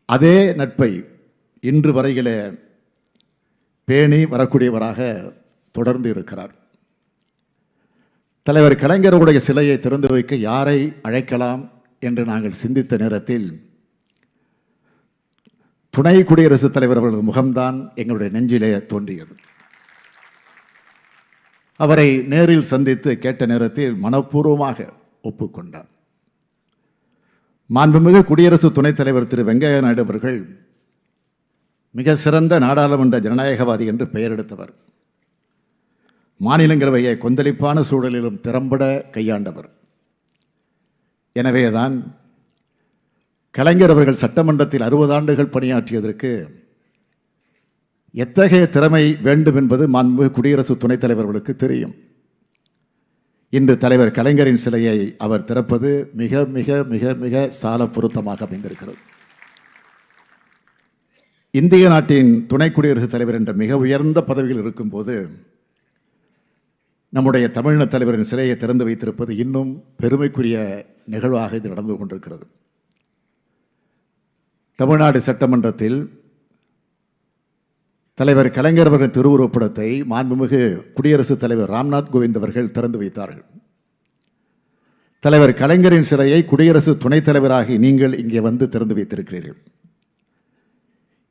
அதே நட்பை இன்று வரையிலே பேணி வரக்கூடியவராக தொடர்ந்து இருக்கிறார். தலைவர் கலைஞருடைய சிலையை திறந்து வைக்க யாரை அழைக்கலாம் என்று நாங்கள் சிந்தித்த நேரத்தில் துணை குடியரசுத் தலைவர் அவர்களது முகம்தான் எங்களுடைய நெஞ்சிலே தோன்றியது. அவரை நேரில் சந்தித்து கேட்ட நேரத்தில் மனப்பூர்வமாக ஒப்புக்கொண்டார். மாண்புமிகு குடியரசு துணைத் தலைவர் திரு வெங்கையா நாயுடு அவர்கள் மிக சிறந்த நாடாளுமன்ற ஜனநாயகவாதி என்று பெயர் எடுத்தவர். மாநிலங்களவையை கொந்தளிப்பான சூழலிலும் திறம்பட கையாண்டவர். எனவேதான் கலைஞர் அவர்கள் சட்டமன்றத்தில் 60 ஆண்டுகள் பணியாற்றியதற்கு எத்தகைய திறமை வேண்டும் என்பது மாண்புமிகு குடியரசு துணைத் தலைவர்களுக்கு தெரியும். இன்று தலைவர் கலைஞரின் சிலையை அவர் திறப்பது மிக மிக மிக மிக சால பொருத்தமாக அமைந்திருக்கிறது. இந்திய நாட்டின் துணை குடியரசுத் தலைவர் என்ற மிக உயர்ந்த பதவியில் இருக்கும்போது நம்முடைய தமிழின தலைவரின் சிலையை திறந்து வைத்திருப்பது இன்னும் பெருமைக்குரிய நிகழ்வாக இது நடந்து கொண்டிருக்கிறது. தமிழ்நாடு சட்டமன்றத்தில் தலைவர் கலைஞர் அவர்களின் திருவுருவப்படத்தை மாண்புமிகு குடியரசுத் தலைவர் ராம்நாத் கோவிந்த் அவர்கள் திறந்து வைத்தார்கள். தலைவர் கலைஞரின் சிலையை குடியரசு துணைத் தலைவராகி நீங்கள் இங்கே வந்து திறந்து வைத்திருக்கிறீர்கள்.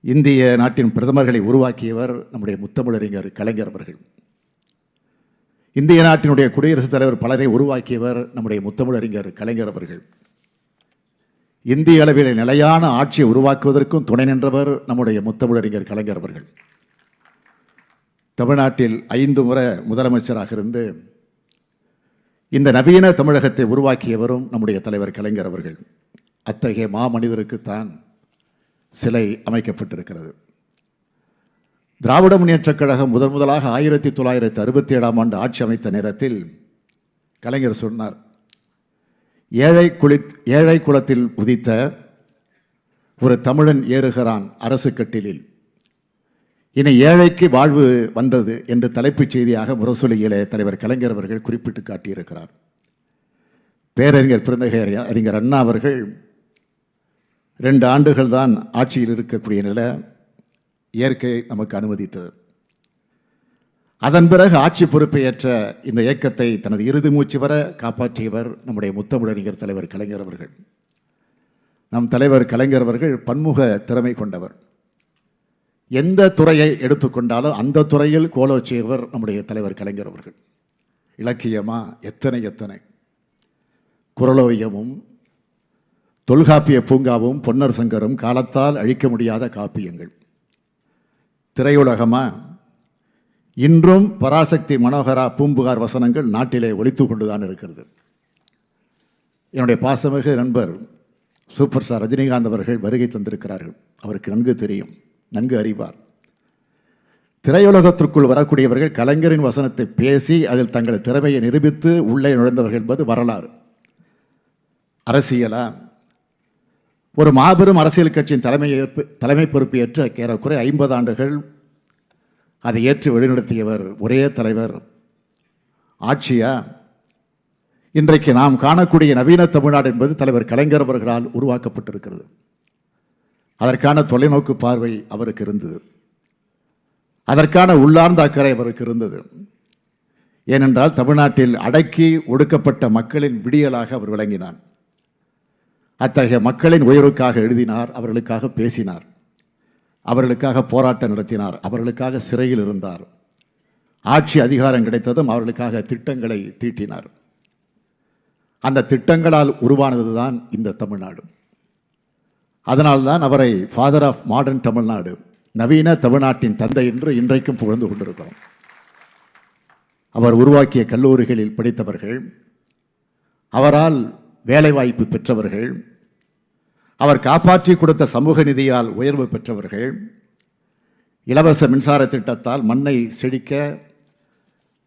இந்திய நாட்டின் பிரதமர்களை உருவாக்கியவர் நம்முடைய முத்தமிழறிஞர் கலைஞர் அவர்கள். இந்திய நாட்டினுடைய குடியரசுத் தலைவர் பலரை உருவாக்கியவர் நம்முடைய முத்தமிழறிஞர் கலைஞர் அவர்கள். இந்திய அளவில் நிலையான ஆட்சியை உருவாக்குவதற்கும் துணை நின்றவர் நம்முடைய முத்தமிழறிஞர் கலைஞர் அவர்கள். தமிழ்நாட்டில் 5 முறை முதலமைச்சராக இருந்து இந்த நவீன தமிழகத்தை உருவாக்கியவரும் நம்முடைய தலைவர் கலைஞர் அவர்கள். அத்தகைய மாமனிதருக்குத்தான் சிலை அமைக்கப்பட்டிருக்கிறது. திராவிட முன்னேற்றக் கழகம் முதலாக 1967ஆம் ஆண்டு ஆட்சி அமைத்த நேரத்தில் கலைஞர் சொன்னார், ஏழை குலத்தில் உதித்த ஒரு தமிழன் ஏறுகிறான் அரசு கட்டிலில், இனி ஏழைக்கு வாழ்வு வந்தது என்று தலைப்புச் செய்தியாக முரசொலியிலே தலைவர் கலைஞர் அவர்கள் குறிப்பிட்டு காட்டியிருக்கிறார். பேரறிஞர் பெருந்தகை அறிஞர் அண்ணா அவர்கள் 2 ஆண்டுகள் தான் ஆட்சியில் இருக்கக்கூடிய நிலை இயற்கை நமக்கு அனுமதித்தது. அதன் பிறகு ஆட்சி பொறுப்பை ஏற்ற இந்த இயக்கத்தை தனது இறுதி மூச்சு வர காப்பாற்றியவர் நம்முடைய முத்தமிழறிஞர் தலைவர் கலைஞர் அவர்கள். நம் தலைவர் கலைஞர் அவர்கள் பன்முக திறமை கொண்டவர். எந்த துறையை எடுத்துக்கொண்டாலும் அந்த துறையில் கோலோச்சியவர் நம்முடைய தலைவர் கலைஞர் அவர்கள். இலக்கியமா எத்தனை குறளோவியமும் தொல்காப்பிய பூங்காவும் பொன்னர் சங்கரும் காலத்தால் அழிக்க முடியாத காப்பியங்கள். திரையுலகமா இன்றும் பராசக்தி மனோகரா பூம்புகார் வசனங்கள் நாட்டிலே ஒலித்து கொண்டுதான் இருக்கிறது. என்னுடைய பாசமிகு நண்பர் சூப்பர் ஸ்டார் ரஜினிகாந்த் அவர்கள் வருகை தந்திருக்கிறார்கள். அவருக்கு நன்கு தெரியும், நன்கு அறிவார். திரையுலகத்திற்குள் வரக்கூடியவர்கள் கலைஞரின் வசனத்தை பேசி அதில் தங்கள் திறமையை நிரூபித்து உள்ளே நுழைந்தவர்கள் என்பது வரலாறு. அரசியலா ஒரு மாபெரும் அரசியல் கட்சியின் தலைமை பொறுப்பு ஏற்று ஏறக்குறை 50 ஆண்டுகள் அதை ஏற்று வழிநடத்தியவர் ஒரே தலைவர். ஆட்சியா இன்றைக்கு நாம் காணக்கூடிய நவீன தமிழ்நாடு என்பது தலைவர் கலைஞர் அவர்களால் உருவாக்கப்பட்டிருக்கிறது. அதற்கான தொலைநோக்கு பார்வை அவருக்கு இருந்தது. அதற்கான உள்ளார்ந்த அக்கறை அவருக்கு இருந்தது. ஏனென்றால் தமிழ்நாட்டில் அடக்கி ஒடுக்கப்பட்ட மக்களின் விடியலாக அவர் விளங்கினார். அத்தகைய மக்களின் உயர்வுக்காக எழுதினார், அவர்களுக்காக பேசினார், அவர்களுக்காக போராட்டம் நடத்தினார், அவர்களுக்காக சிறையில் இருந்தார். ஆட்சி அதிகாரம் கிடைத்ததும் அவர்களுக்காக திட்டங்களை தீட்டினார். அந்த திட்டங்களால் உருவானதுதான் இந்த தமிழ்நாடு. அதனால்தான் அவரை ஃபாதர் ஆஃப் மாடர்ன் தமிழ்நாடு, நவீன தமிழ்நாட்டின் தந்தை என்று இன்றைக்கும் புகழ்ந்து கொண்டிருக்கிறோம். அவர் உருவாக்கிய கல்லூரிகளில் படித்தவர்கள், அவரால் வேலைவாய்ப்பு பெற்றவர்கள், அவர் காப்பாற்றி கொடுத்த சமூக நிதியால் உயர்வு பெற்றவர்கள், இலவச மின்சார திட்டத்தால் மண்ணை செழிக்க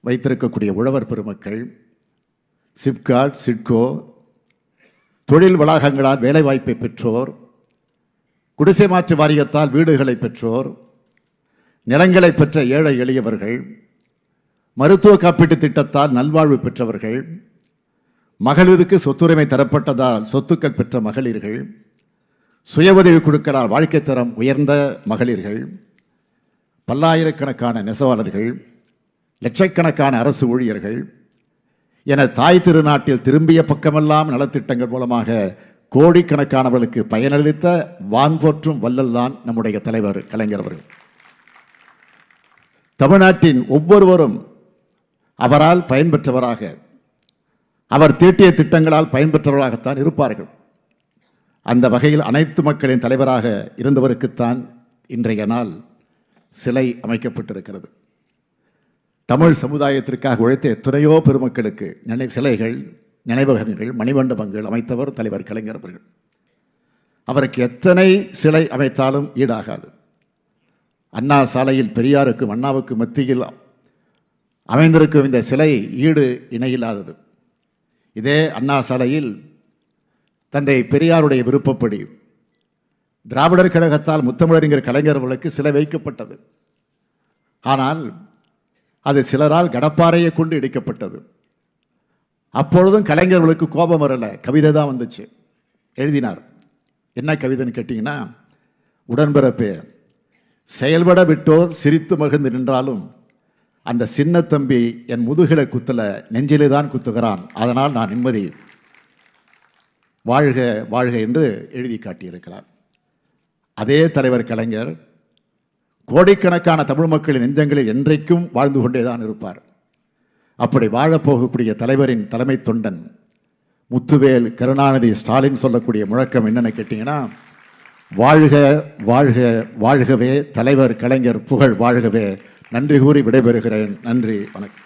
வைத்திருக்கக்கூடிய உழவர் பெருமக்கள், சிப்காட் சிட்கோ தொழில் வளாகங்களால் வேலைவாய்ப்பை பெற்றோர், குடிசை மாற்று வாரியத்தால் வீடுகளை பெற்றோர், நிலங்களை பெற்ற ஏழை எளியவர்கள், மருத்துவ காப்பீட்டு திட்டத்தால் நல்வாழ்வு பெற்றவர்கள், மகளிருக்கு சொத்துரிமை தரப்பட்டதால் சொத்துக்கள் பெற்ற மகளிர்கள், சுய உதவி குழுக்களால் வாழ்க்கை தரம் உயர்ந்த மகளிர்கள், பல்லாயிரக்கணக்கான நெசவாளர்கள், லட்சக்கணக்கான அரசு ஊழியர்கள் என தாய் திருநாட்டில் திரும்பிய பக்கமெல்லாம் நலத்திட்டங்கள் மூலமாக கோடிக்கணக்கானவர்களுக்கு பயனளித்த வான்போற்றும் வள்ளல் தான் நம்முடைய தலைவர் கலைஞர் அவர்கள். தமிழ்நாட்டின் ஒவ்வொருவரும் அவரால் பயன்பெற்றவராக, அவர் தீட்டிய திட்டங்களால் பயன்பெற்றவர்களாகத்தான் இருப்பார்கள். அந்த வகையில் அனைத்து மக்களின் தலைவராக இருந்தவருக்குத்தான் இன்றைய நாள் சிலை அமைக்கப்பட்டிருக்கிறது. தமிழ் சமுதாயத்திற்காக உழைத்த எத்தனையோ பெருமக்களுக்கு சிலைகள், நினைவகங்கள், மணிமண்டபங்கள் அமைத்தவர் தலைவர் கலைஞர் அவர்கள். அவருக்கு எத்தனை சிலை அமைத்தாலும் ஈடாகாது. அண்ணா சாலையில் பெரியாருக்கும் அண்ணாவுக்கு மத்தியில் அமைந்திருக்கும் இந்த சிலை ஈடு இணையில்லாதது. இதே அண்ணா சாலையில் தந்தை பெரியாருடைய விருப்பப்படி திராவிடர் கழகத்தால் முத்தமிழறிஞர் கலைஞர் அவர்களுக்கு சிலை வைக்கப்பட்டது. ஆனால் அது சிலரால் கடப்பாறையை கொண்டு இடிக்கப்பட்டது. அப்பொழுதும் கலைஞர்களுக்கு கோபம் வரல, கவிதை தான் வந்துச்சு. எழுதினார். என்ன கவிதைன்னு கேட்டிங்கன்னா, உடன்பிறப்பே, செயல்பட விட்டோர் சிரித்து மகிழ்ந்து நின்றாலும் அந்த சின்ன தம்பி என் முதுகில குத்தல, நெஞ்சிலே தான் குத்துகிறான், அதனால் நான் நிம்மதி, வாழ்க வாழ்க என்று எழுதி காட்டியிருக்கிறார். அதே தலைவர் கலைஞர் கோடிக்கணக்கான தமிழ் மக்களின் நெஞ்சங்களில் என்றைக்கும் வாழ்ந்து கொண்டே தான் இருப்பார். அப்படி வாழப்போகக்கூடிய தலைவரின் தலைமை தொண்டன் முத்துவேல் கருணாநிதி ஸ்டாலின் சொல்லக்கூடிய முழக்கம் என்னன்னு கேட்டீங்கன்னா, வாழ்க வாழ்க வாழ்கவே தலைவர் கலைஞர் புகழ் வாழ்கவே. நன்றி கூறி விடைபெறுகிறேன். நன்றி, வணக்கம்.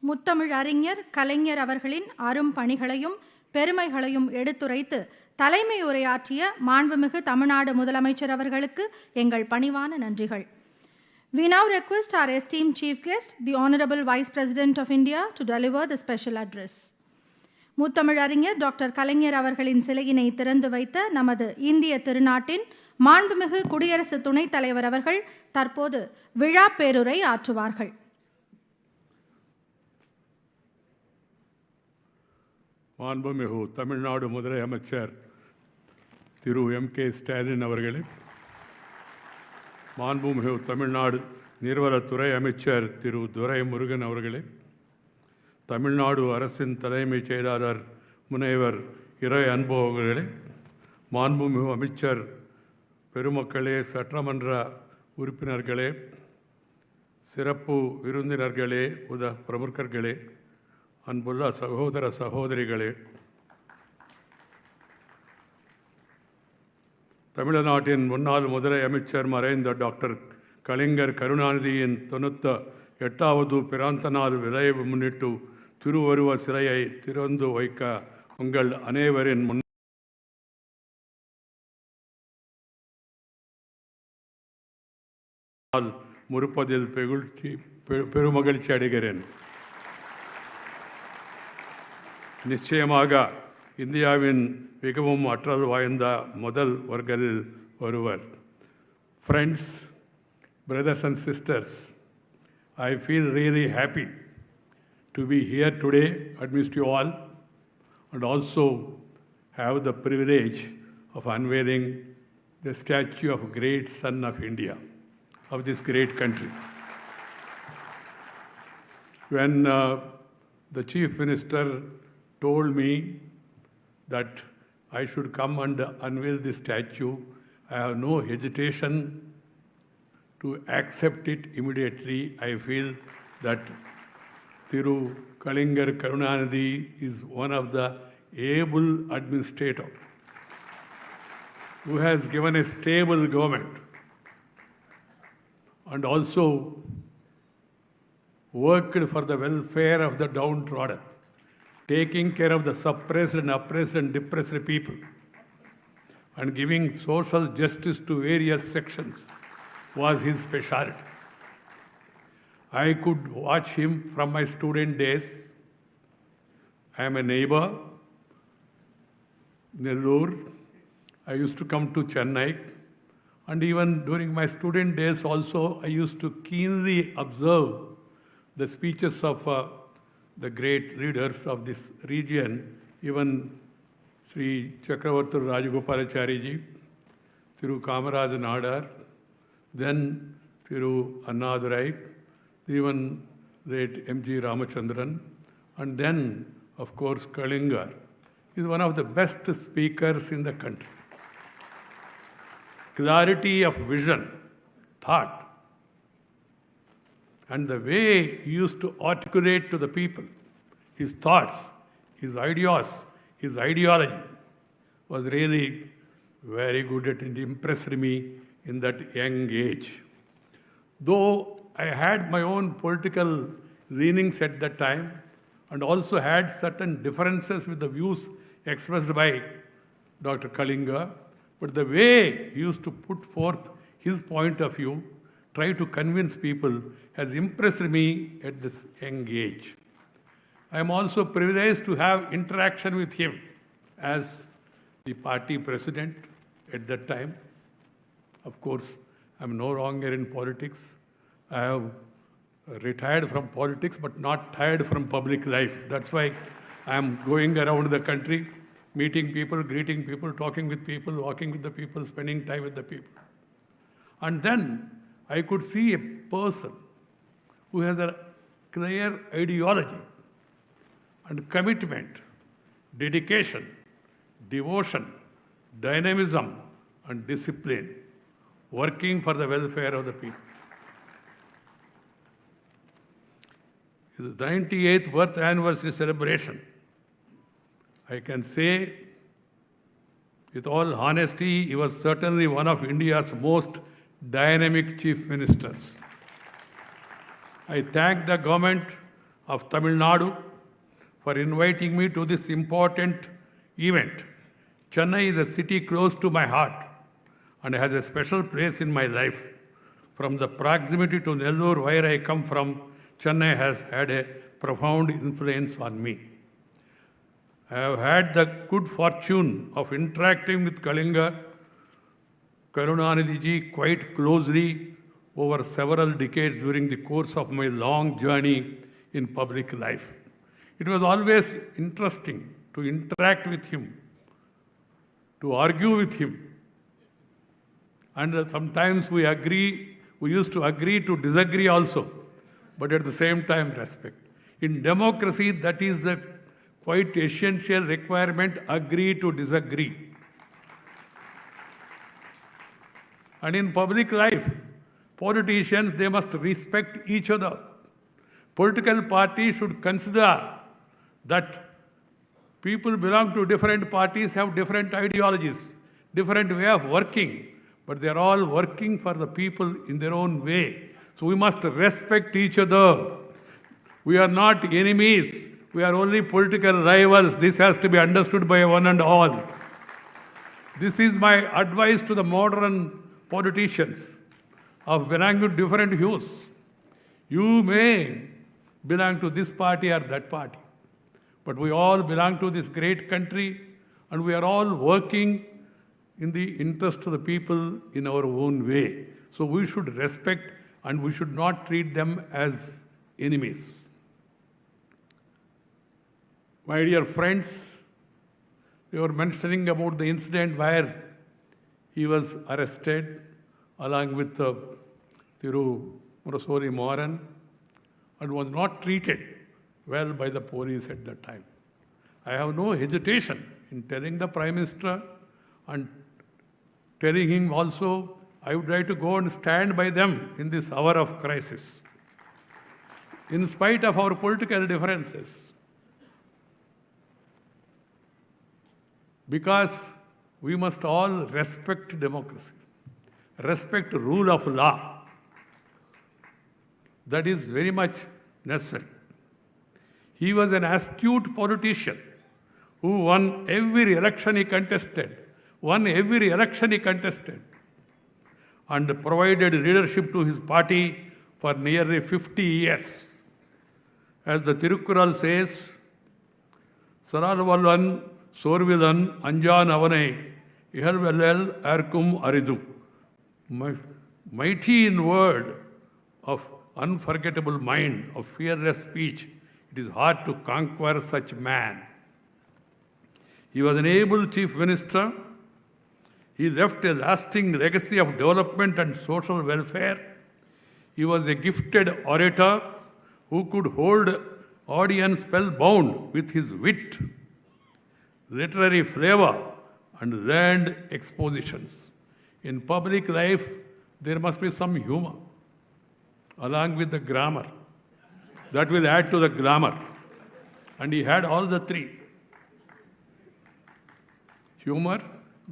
முத்தமிழ் அறிஞர் கலைஞர் அவர்களின் அரும் பணிகளையும் பெருமைகளையும் எடுத்துரைத்து தலைமை உரையாற்றிய மாண்புமிகு தமிழ்நாடு முதலமைச்சர் அவர்களுக்கு எங்கள் பணிவான நன்றிகள். We now request our esteemed chief guest, the Honorable Vice President of India, to deliver the special address. முத்தமிழறிஞர் டாக்டர் கலைஞர் அவர்களின் சிலையினை திறந்து வைத்த நமது இந்திய திருநாட்டின் மாண்புமிகு குடியரசு துணைத் தலைவர் அவர்கள் தற்போது விழா பேருரை ஆற்றுவார்கள். மாண்புமிகு தமிழ்நாடு முதலமைச்சர் திரு DMK ஸ்டாலின் அவர்களே, மாண்புமிகு தமிழ்நாடு நீர்வளத்துறை அமைச்சர் திரு துரைமுருகன் அவர்களே, தமிழ்நாடு அரசின் தலைமைச் செயலாளர் முனைவர் இறை அன்பு அவர்களே, மாண்புமிகு அமைச்சர் பெருமக்களே, சட்டமன்ற உறுப்பினர்களே, சிறப்பு விருந்தினர்களே, பிரமுகர்களே, அன்புள்ள சகோதர சகோதரிகளே, தமிழ்நாட்டின் முன்னாள் முதலமைச்சர் மறைந்த டாக்டர் கலைஞர் கருணாநிதியின் 98வது பிறந்த நாள் விழாவை முன்னிட்டு திருவருவ சிலையை திறந்து வைக்க உங்கள் அனைவரின் முன்னால் முற்பதில் பெருமகிழ்ச்சி அடைகிறேன். நிச்சயமாக இந்தியாவின் மிகவும் ஆற்றல் வாய்ந்த முதல் வர்க்கத்தில் ஒருவர். Friends, brothers and sisters, I feel really happy to be here today amidst you all and also have the privilege of unveiling the statue of a great son of India, of this great country. When the Chief Minister told me that I should come and unveil this statue, I have no hesitation to accept it immediately. I feel that Thiru Kalaignar Karunanidhi is one of the able administrator who has given a stable government and also worked for the welfare of the downtrodden, taking care of the suppressed and oppressed and depressed people, and giving social justice to various sections was his specialty. I could watch him from my student days. I am a neighbor, Nellore. I used to come to Chennai, and even during my student days also, I used to keenly observe the speeches of the great leaders of this region, even Sri Chakravarti Rajagopalachari ji, Thiru Kamaraj Nadar, then Thiru Annadurai, even late M.G. Ramachandran, and then, of course, Kalaignar is one of the best speakers in the country. Clarity of vision, thought, and the way he used to articulate to the people his thoughts, his ideas, his ideology was really very good and it impressed me in that young age. Though I had my own political leanings at that time and also had certain differences with the views expressed by Dr. Kalaignar, but the way he used to put forth his point of view, try to convince people, has impressed me at this young age. I am also privileged to have interaction with him as the party president at that time. Of course, I am no longer in politics. I have retired from politics, but not tired from public life. That's why I am going around the country, meeting people, greeting people, talking with people, walking with the people, spending time with the people. And then I could see a person who has a clear ideology and commitment, dedication, devotion, dynamism, and discipline, working for the welfare of the people. His 98th birth anniversary celebration, I can say with all honesty, he was certainly one of India's most dynamic chief ministers. I thank the government of Tamil Nadu for inviting me to this important event. Chennai is a city close to my heart and has a special place in my life. From the proximity to Nellore, where I come from, Chennai has had a profound influence on me. I have had the good fortune of interacting with Kalaignar Karunanidhi ji quite closely over several decades during the course of my long journey in public life. It was always interesting to interact with him, to argue with him. And sometimes we used to agree to disagree also, but at the same time respect. In democracy, that is a quite essential requirement, agree to disagree. And in public life, politicians, they must respect each other. Political parties should consider that people belong to different parties, have different ideologies, different way of working, but they are all working for the people in their own way. So we must respect each other. We are not enemies. We are only political rivals. This has to be understood by one and all. This is my advice to the modern politicians of belonging to different hues. You may belong to this party or that party, but we all belong to this great country and we are all working in the interest of the people in our own way. So we should respect and we should not treat them as enemies. My dear friends, they were mentioning about the incident where he was arrested along with Thiru Murasori Moran and was not treated well by the police at that time. I have no hesitation in telling the Prime Minister and telling him also, I would like to go and stand by them in this hour of crisis. In spite of our political differences, because we must all respect democracy, respect rule of law. That is very much necessary. He was an astute politician who won every election he contested, and provided leadership to his party for nearly 50 years. As the Tirukkural says, Saralvallan Sorvilan Anjan Avane Ihalvellel Arkum Aridu. Mighty in word, of unforgettable mind, of fearless speech, it is hard to conquer such man. He was an able chief minister. He left a lasting legacy of development and social welfare. He was a gifted orator who could hold audience spellbound with his wit, literary flavor, and learned expositions. In public life, there must be some humor, along with the grammar. That will add to the glamour. And he had all the three. Humor,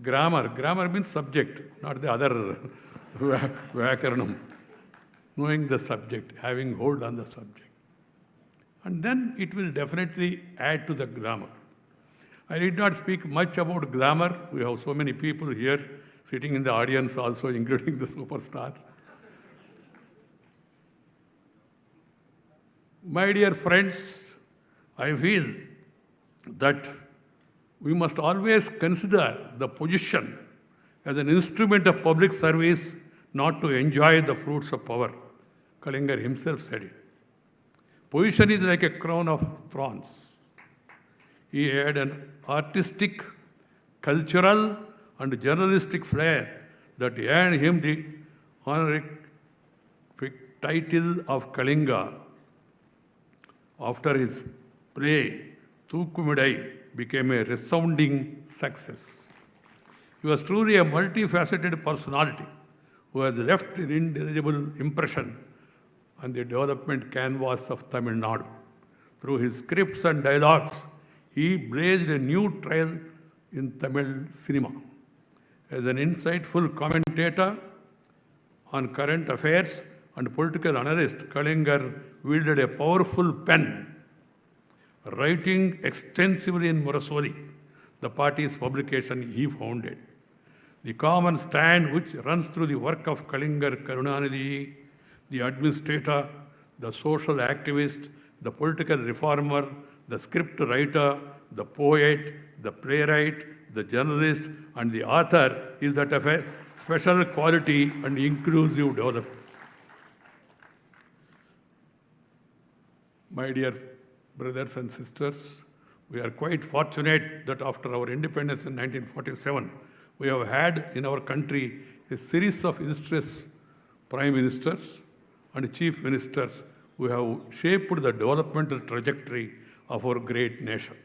grammar. Grammar means subject, not the other Vyakaranam. Knowing the subject, having hold on the subject. And then it will definitely add to the glamour. I did not speak much about glamour. We have so many people here sitting in the audience also, including the superstar. My dear friends, I feel that we must always consider the position as an instrument of public service, not to enjoy the fruits of power. Kalaignar himself said it. Position is like a crown of thorns. He had an artistic, cultural, and journalistic flair that earned him the honorific title of Kalinga. After his play, Thookumidai became a resounding success. He was truly a multifaceted personality who has left an indelible impression on the development canvas of Tamil Nadu. Through his scripts and dialogues, he blazed a new trail in Tamil cinema. As an insightful commentator on current affairs and political analyst, Kalaignar wielded a powerful pen, writing extensively in Murasoli, the party's publication he founded. The common stand which runs through the work of Kalaignar Karunanidhi, the administrator, the social activist, the political reformer, the script writer, the poet, the playwright, the journalist, and the author is that of a special quality and inclusive development. My dear brothers and sisters, we are quite fortunate that after our independence in 1947, we have had in our country a series of illustrious prime ministers and chief ministers who have shaped the developmental trajectory of our great nation.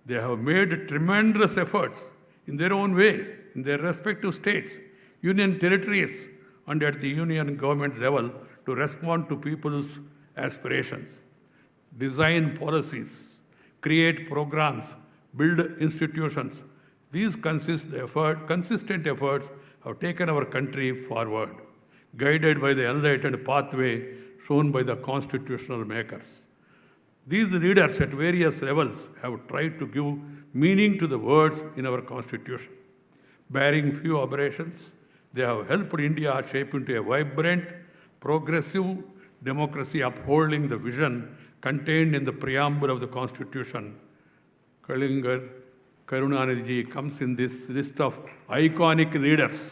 They have made tremendous efforts in their own way, in their respective states, union territories, and at the union government level to respond to people's aspirations, design policies, create programs, build institutions. These consistent efforts have taken our country forward, guided by the enlightened pathway shown by the constitutional makers. These leaders at various levels have tried to give meaning to the words in our constitution. Bearing few aberrations, they have helped India shape into a vibrant, progressive democracy upholding the vision contained in the preamble of the constitution. Kalaignar Karunanidhi comes in this list of iconic leaders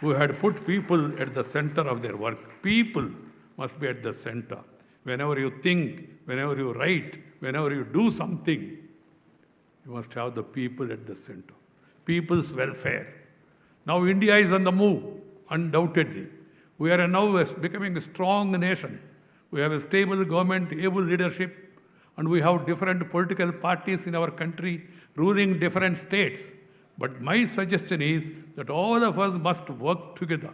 who had put people at the center of their work. People must be at the center. Whenever you think, whenever you write, whenever you do something, you must have the people at the center. People's welfare. Now India is on the move, undoubtedly. We are now becoming a strong nation. We have a stable government, able leadership, and we have different political parties in our country ruling different states. But my suggestion is that all of us must work together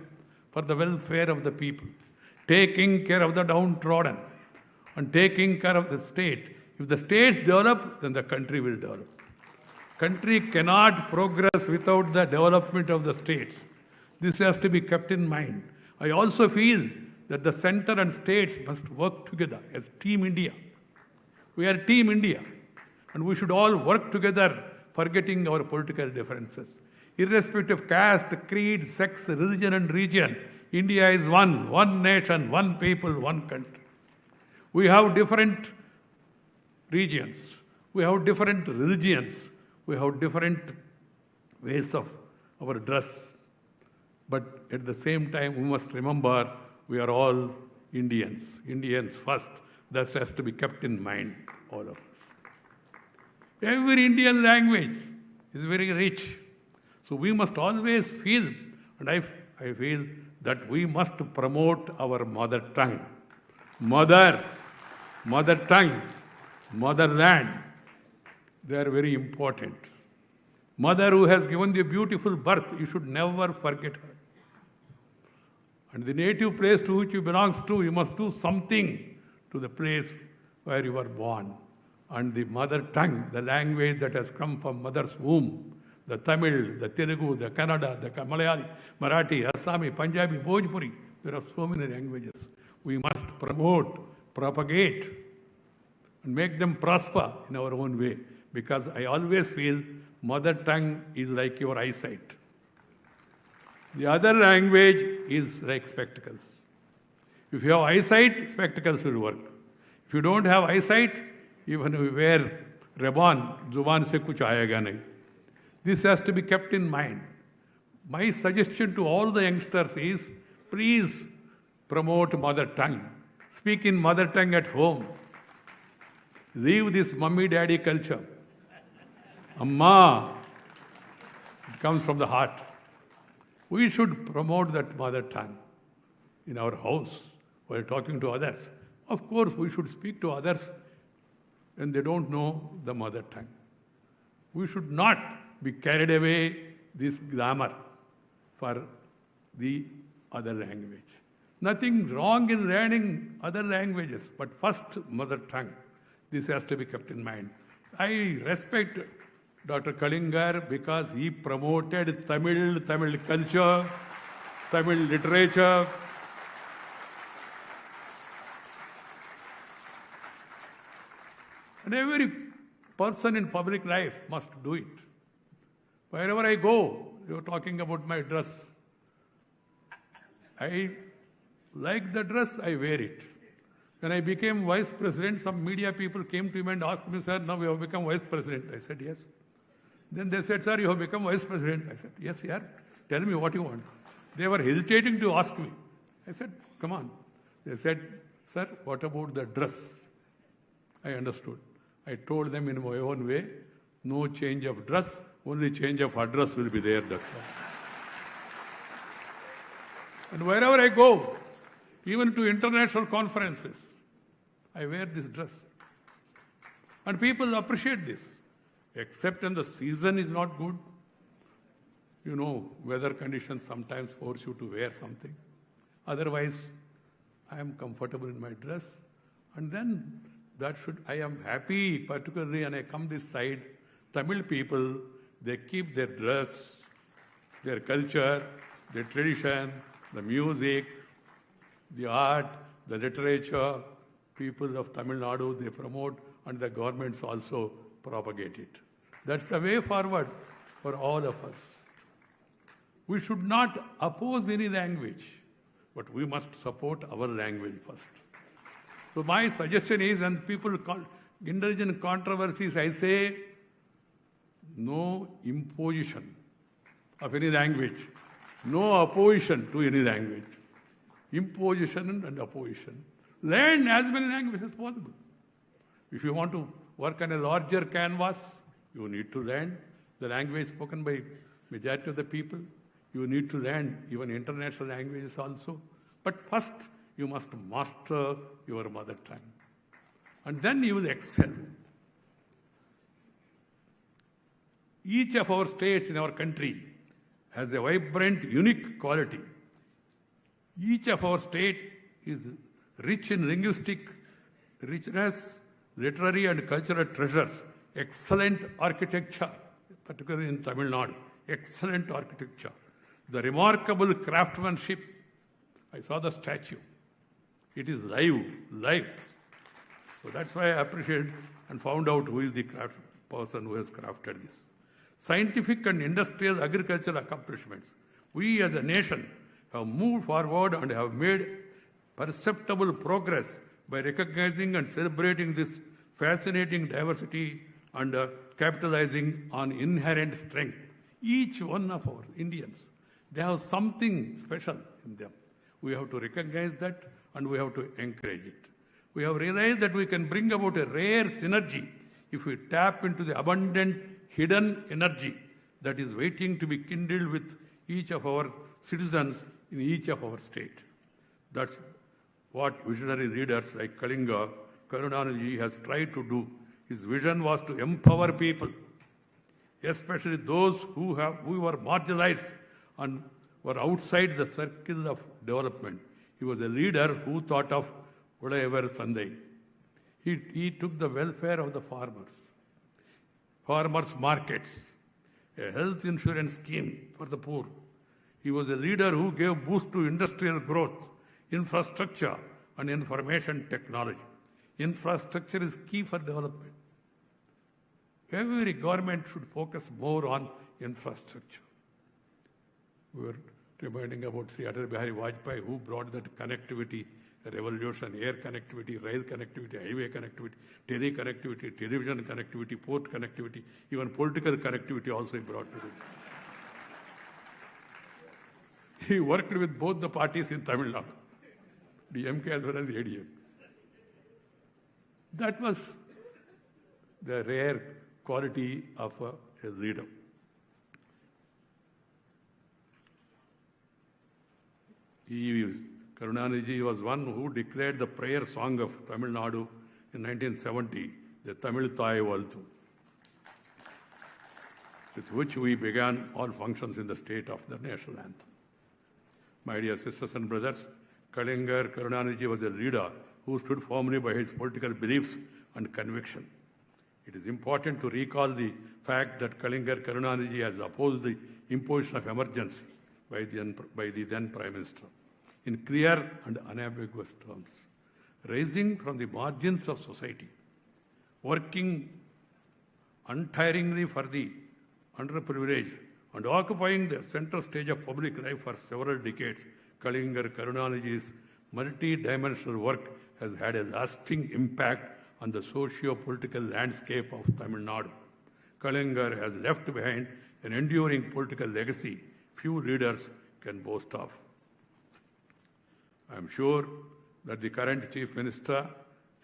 for the welfare of the people, taking care of the downtrodden and taking care of the state. If the states develop, then the country will develop. Country cannot progress without the development of the states. This has to be kept in mind. I also feel that the center and states must work together as Team India. We are Team India, and we should all work together, forgetting our political differences. Irrespective of caste, creed, sex, religion, and region, India is one nation, one people, one country. We have different regions, we have different religions, we have different ways of our dress. But at the same time, we must remember we are all Indians. Indians first. That has to be kept in mind, all of us. Every Indian language is very rich. So we must always feel, and I feel that we must promote our mother tongue. Mother tongue, motherland, they are very important. Mother who has given you a beautiful birth, you should never forget her. And the native place to which you belong to, you must do something to the place where you were born. And the mother tongue, the language that has come from mother's womb, the Tamil, the Telugu, the Kannada, the Malayali, Marathi, Assami, Punjabi, Bhojpuri, there are so many languages. We must promote, propagate, and make them prosper in our own way. Because I always feel mother tongue is like your eyesight. The other language is like spectacles. If you have eyesight, spectacles will work. If you don't have eyesight, Even we wear ribbon, zuban se kuch aayega nahi. This has to be kept in mind. My suggestion to all the youngsters is, please promote mother tongue. Speak in mother tongue at home. Leave this mummy daddy culture. Amma, it comes from the heart. We should promote that mother tongue in our house while talking to others. Of course, we should speak to others when they don't know the mother tongue. We should not be carried away this glamour for the other language. Nothing wrong in learning other languages, but first mother tongue. This has to be kept in mind. I respect Dr. Kalaignar because he promoted Tamil culture, Tamil literature. And every person in public life must do it. Wherever I go, you were talking about my dress. I like the dress, I wear it. When I became vice president, some media people came to me and asked me, sir, now you have become vice president. I said, yes. Then they said, sir, you have become vice president. I said, yes, yeah. Tell me what you want. They were hesitating to ask me. I said, come on. They said, sir, what about the dress? I understood. I told them in my own way, no change of dress, only change of address will be there, that's all. And wherever I go, even to international conferences, I wear this dress. And people appreciate this, except when the season is not good. You know, weather conditions sometimes force you to wear something. Otherwise, I am comfortable in my dress. And then I am happy, particularly when I come this side, Tamil people, they keep their dress, their culture, their tradition, the music, the art, the literature. People of Tamil Nadu, they promote, and the governments also propagate it. That's the way forward for all of us. We should not oppose any language, but we must support our language first. So my suggestion is, and people indulge in controversies, I say, no imposition of any language, no opposition to any language. Imposition and opposition. Learn as many languages as possible. If you want to work on a larger canvas, you need to learn the language spoken by majority of the people. You need to learn even international languages also. But first, you must master your mother tongue. And then you will excel. Each of our states in our country has a vibrant, unique quality. Each of our state is rich in linguistic richness, literary and cultural treasures, excellent architecture, particularly in Tamil Nadu, excellent architecture. The remarkable craftsmanship. I saw the statue. It is live. So that's why I appreciated and found out who is the person who has crafted this. Scientific and industrial agricultural accomplishments. We as a nation have moved forward and have made perceptible progress by recognizing and celebrating this fascinating diversity and capitalizing on inherent strength. Each one of our Indians, they have something special in them. We have to recognize that and we have to encourage it. We have realized that we can bring about a rare synergy if we tap into the abundant hidden energy that is waiting to be kindled with each of our citizens in each of our state. That's what visionary leaders like Kalaignar Karunanidhi has tried to do. His vision was to empower people, especially those who were marginalized and were outside the circle of development. He was a leader who thought of Udaivar Sandai. He took the welfare of the farmers' markets, a health insurance scheme for the poor. He was a leader who gave boost to industrial growth, infrastructure, and information technology. Infrastructure is key for development. Every government should focus more on infrastructure. We were reminding about Sri Atal Bihari Vajpayee, who brought that connectivity a revolution: air connectivity, rail connectivity, highway connectivity, tele connectivity, television connectivity, port connectivity, even political connectivity also he brought to it. He worked with both the parties in Tamil Nadu, DMK as well as ADM. That was the rare quality of a leader. Karunanidhi was one who declared the prayer song of Tamil Nadu in 1970, the Tamil Thai Valthu, with which we began all functions in the state of the national anthem. My dear sisters and brothers, Kalaignar Karunanidhi was a leader who stood firmly by his political beliefs and conviction. It is important to recall the fact that Kalaignar Karunanidhi has opposed the imposition of emergency by the then Prime Minister in clear and unambiguous terms, rising from the margins of society, working untiringly for the underprivileged, and occupying the center stage of public life for several decades. Kalaignar Karunanidhi's multi-dimensional work has had a lasting impact on the socio-political landscape of Tamil Nadu. Kalaignar has left behind an enduring political legacy few leaders can boast of. I am sure that the current Chief Minister,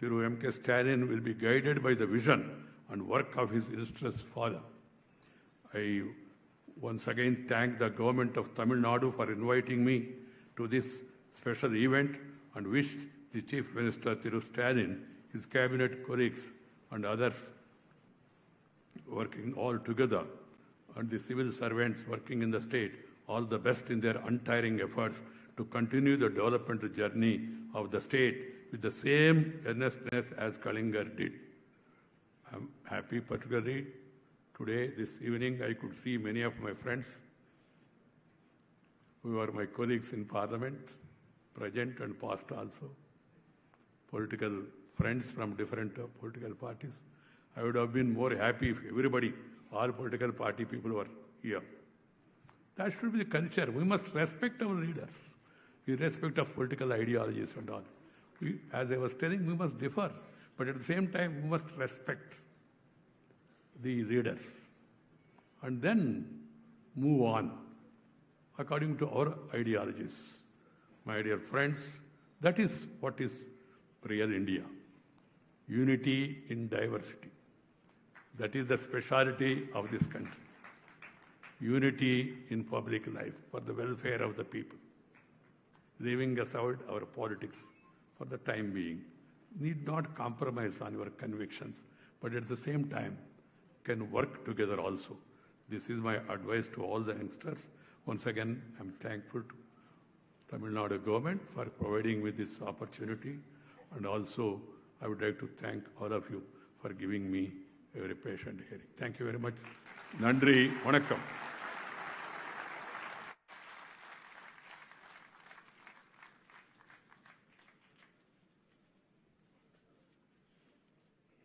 DMK Stalin, will be guided by the vision and work of his illustrious father. I once again thank the government of Tamil Nadu for inviting me to this special event and wish the Chief Minister, Stalin, his cabinet colleagues and others working all together, and the civil servants working in the state, all the best in their untiring efforts to continue the development journey of the state with the same earnestness as Kalaignar did. I am happy particularly today, this evening, I could see many of my friends who are my colleagues in Parliament, present and past also, political friends from different political parties. I would have been more happy if everybody, all political party people were here. That should be the culture. We must respect our leaders, irrespective of political ideologies and all. As I was telling, we must differ, but at the same time, we must respect the leaders and then move on according to our ideologies. My dear friends, that is what is real India. Unity in diversity. That is the speciality of this country. Unity in public life for the welfare of the people. Leaving aside our politics for the time being. Need not compromise on your convictions, but at the same time can work together also. This is my advice to all the youngsters. Once again, I'm thankful to Tamil Nadu government for providing me this opportunity, and also I would like to thank all of you for giving me a very patient hearing. Thank you very much. Nandri, vanakkam.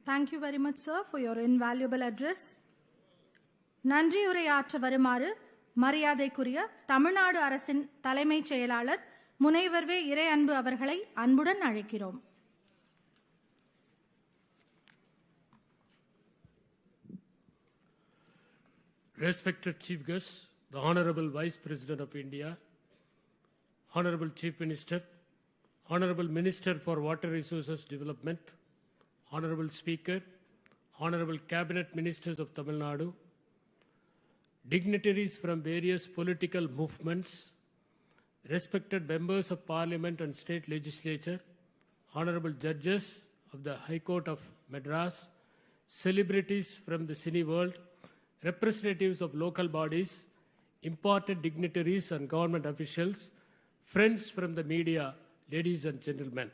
Thank you very much, sir, for your invaluable address. நன்றியுரையாற்ற வருமாறு மரியாதைக்குரிய தமிழ்நாடு அரசின் தலைமைச் செயலாளர் முனைவர் வே. இறை அன்பு அவர்களை அன்புடன் அழைக்கிறோம். Respected Chief Guest, the Honorable Vice President of India, Honorable Chief Minister, Honorable Minister for Water Resources Development, Honorable Speaker, Honorable Cabinet Ministers of Tamil Nadu, dignitaries from various political movements, respected members of Parliament and State Legislature, Honorable Judges of the High Court of Madras, celebrities from the cine world, representatives of local bodies, important dignitaries and government officials, friends from the media, ladies and gentlemen,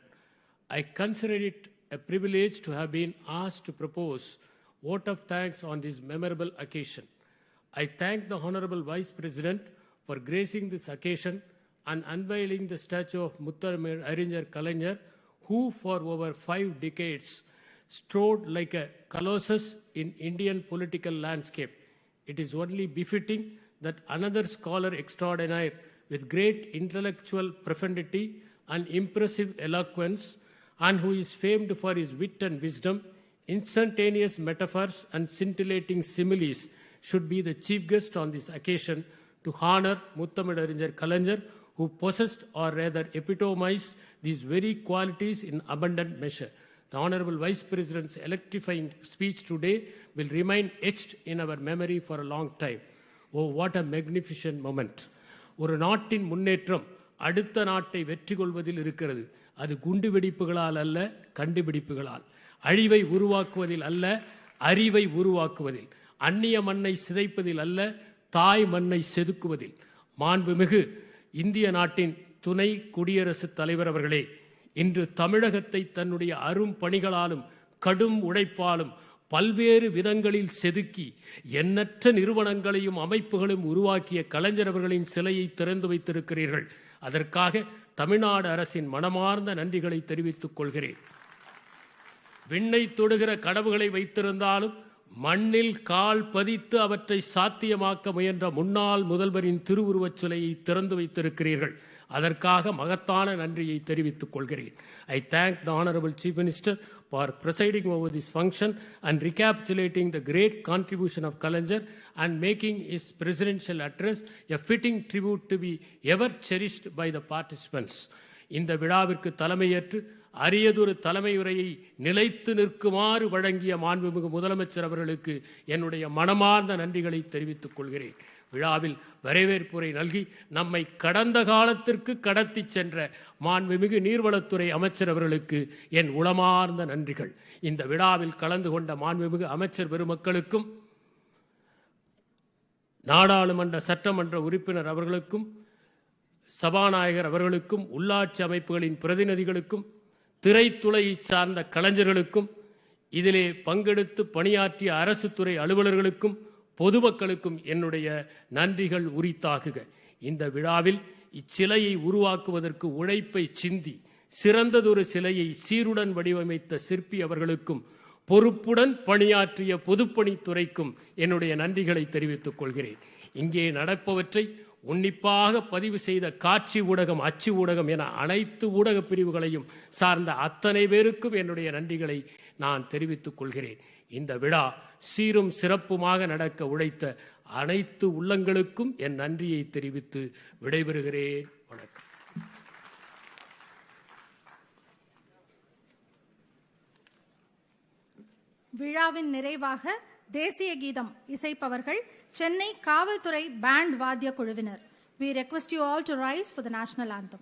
I consider it a privilege to have been asked to propose vote of thanks on this memorable occasion. I thank the Honorable Vice President for gracing this occasion and unveiling the statue of Muttaramer Kalaignar, who for over 5 decades strode like a colossus in Indian political landscape. It is only befitting that another scholar extraordinaire with great intellectual profundity and impressive eloquence, and who is famed for his wit and wisdom, instantaneous metaphors and scintillating similes, should be the chief guest on this occasion to honor Muthamidariஞர் Kalaignar, who possessed or rather epitomized these very qualities in abundant measure. The Honorable Vice President's electrifying speech today will remain etched in our memory for a long time. Oh, what a magnificent moment. ஒரு நாட்டின் முன்னேற்றம் அடுத்த நாட்டை வெற்றி கொள்வதில் இருக்கிறது. அது குண்டு வெடிப்புகளால் அல்ல, கண்டுபிடிப்புகளால். அழிவை உருவாக்குவதில் அல்ல, அறிவை உருவாக்குவதில். அந்நிய மண்ணை சிதைப்பதில் அல்ல, தாய் மண்ணை செதுக்குவதில். மாண்புமிகு இந்திய நாட்டின் துணை குடியரசுத் தலைவர் அவர்களே, இன்று தமிழகத்தை தன்னுடைய அரும் பணிகளாலும் கடும் உழைப்பாலும் பல்வேறு விதங்களில் செதுக்கி எண்ணற்ற நிறுவனங்களையும் அமைப்புகளையும் உருவாக்கிய கலைஞர் அவர்களின் சிலையை திறந்து வைத்திருக்கிறீர்கள். அதற்காக தமிழ்நாடு அரசின் மனமார்ந்த நன்றிகளை தெரிவித்துக் கொள்கிறேன். விண்ணை தொடுகிற கனவுகளை வைத்திருந்தாலும் மண்ணில் கால் பதித்து அவற்றை சாத்தியமாக்க முயன்ற முன்னாள் முதல்வரின் திருவுருவச் சிலையை திறந்து வைத்திருக்கிறீர்கள். அதற்காக மகத்தான நன்றியை தெரிவித்துக் கொள்கிறேன். I thank the Honorable Chief Minister for presiding over this function and recapitulating the great contribution of Kalaignar and making his presidential address a fitting tribute to be ever cherished by the participants. இந்த விழாவிற்கு தலைமையேற்று அரியதொரு தலைமையுரையை நிலைத்து நிற்குமாறு வழங்கிய மாண்புமிகு முதலமைச்சர் அவர்களுக்கு என்னுடைய மனமார்ந்த நன்றிகளை தெரிவித்துக் கொள்கிறேன். விழாவில் வரவேற்புரை நல்கி நம்மை கடந்த காலத்திற்கு கடத்தி சென்ற மாண்புமிகு நீர்வளத்துறை அமைச்சர் அவர்களுக்கு என் உளமார்ந்த நன்றிகள். இந்த விழாவில் கலந்து கொண்ட மாண்புமிகு அமைச்சர் பெருமக்களுக்கும் நாடாளுமன்ற சட்டமன்ற உறுப்பினர் அவர்களுக்கும் சபாநாயகர் அவர்களுக்கும் உள்ளாட்சி அமைப்புகளின் பிரதிநிதிகளுக்கும் திரைத்துறையை சார்ந்த கலைஞர்களுக்கும் இதிலே பங்கெடுத்து பணியாற்றிய அரசு துறை அலுவலர்களுக்கும் பொதுமக்களுக்கும் என்னுடைய நன்றிகள் உரித்தாகுக. இந்த விழாவில் இச்சிலையை உருவாக்குவதற்கு உழைப்பை சிந்தி சிறந்ததொரு சிலையை சீருடன் வடிவமைத்த சிற்பி அவர்களுக்கும் பொறுப்புடன் பணியாற்றிய பொதுப்பணித்துறைக்கும் என்னுடைய நன்றிகளை தெரிவித்துக் கொள்கிறேன். இங்கே நடப்பவற்றை உன்னிப்பாக பதிவு செய்த காட்சி ஊடகம், அச்சு ஊடகம் என அனைத்து ஊடக பிரிவுகளையும் சார்ந்த அத்தனை பேருக்கும் என்னுடைய நன்றிகளை நான் தெரிவித்துக் கொள்கிறேன். இந்த விழா சீரும் சிறப்புமாக நடக்க உழைத்த அனைத்து உள்ளங்களுக்கும் என் நன்றியை தெரிவித்து விடைபெறுகிறேன். வணக்கம். விழாவின் நிறைவாக தேசிய கீதம் இசைப்பவர்கள் சென்னை காவல்துறை பேண்ட் வாத்திய குழுவினர். We request you all to rise for the national anthem.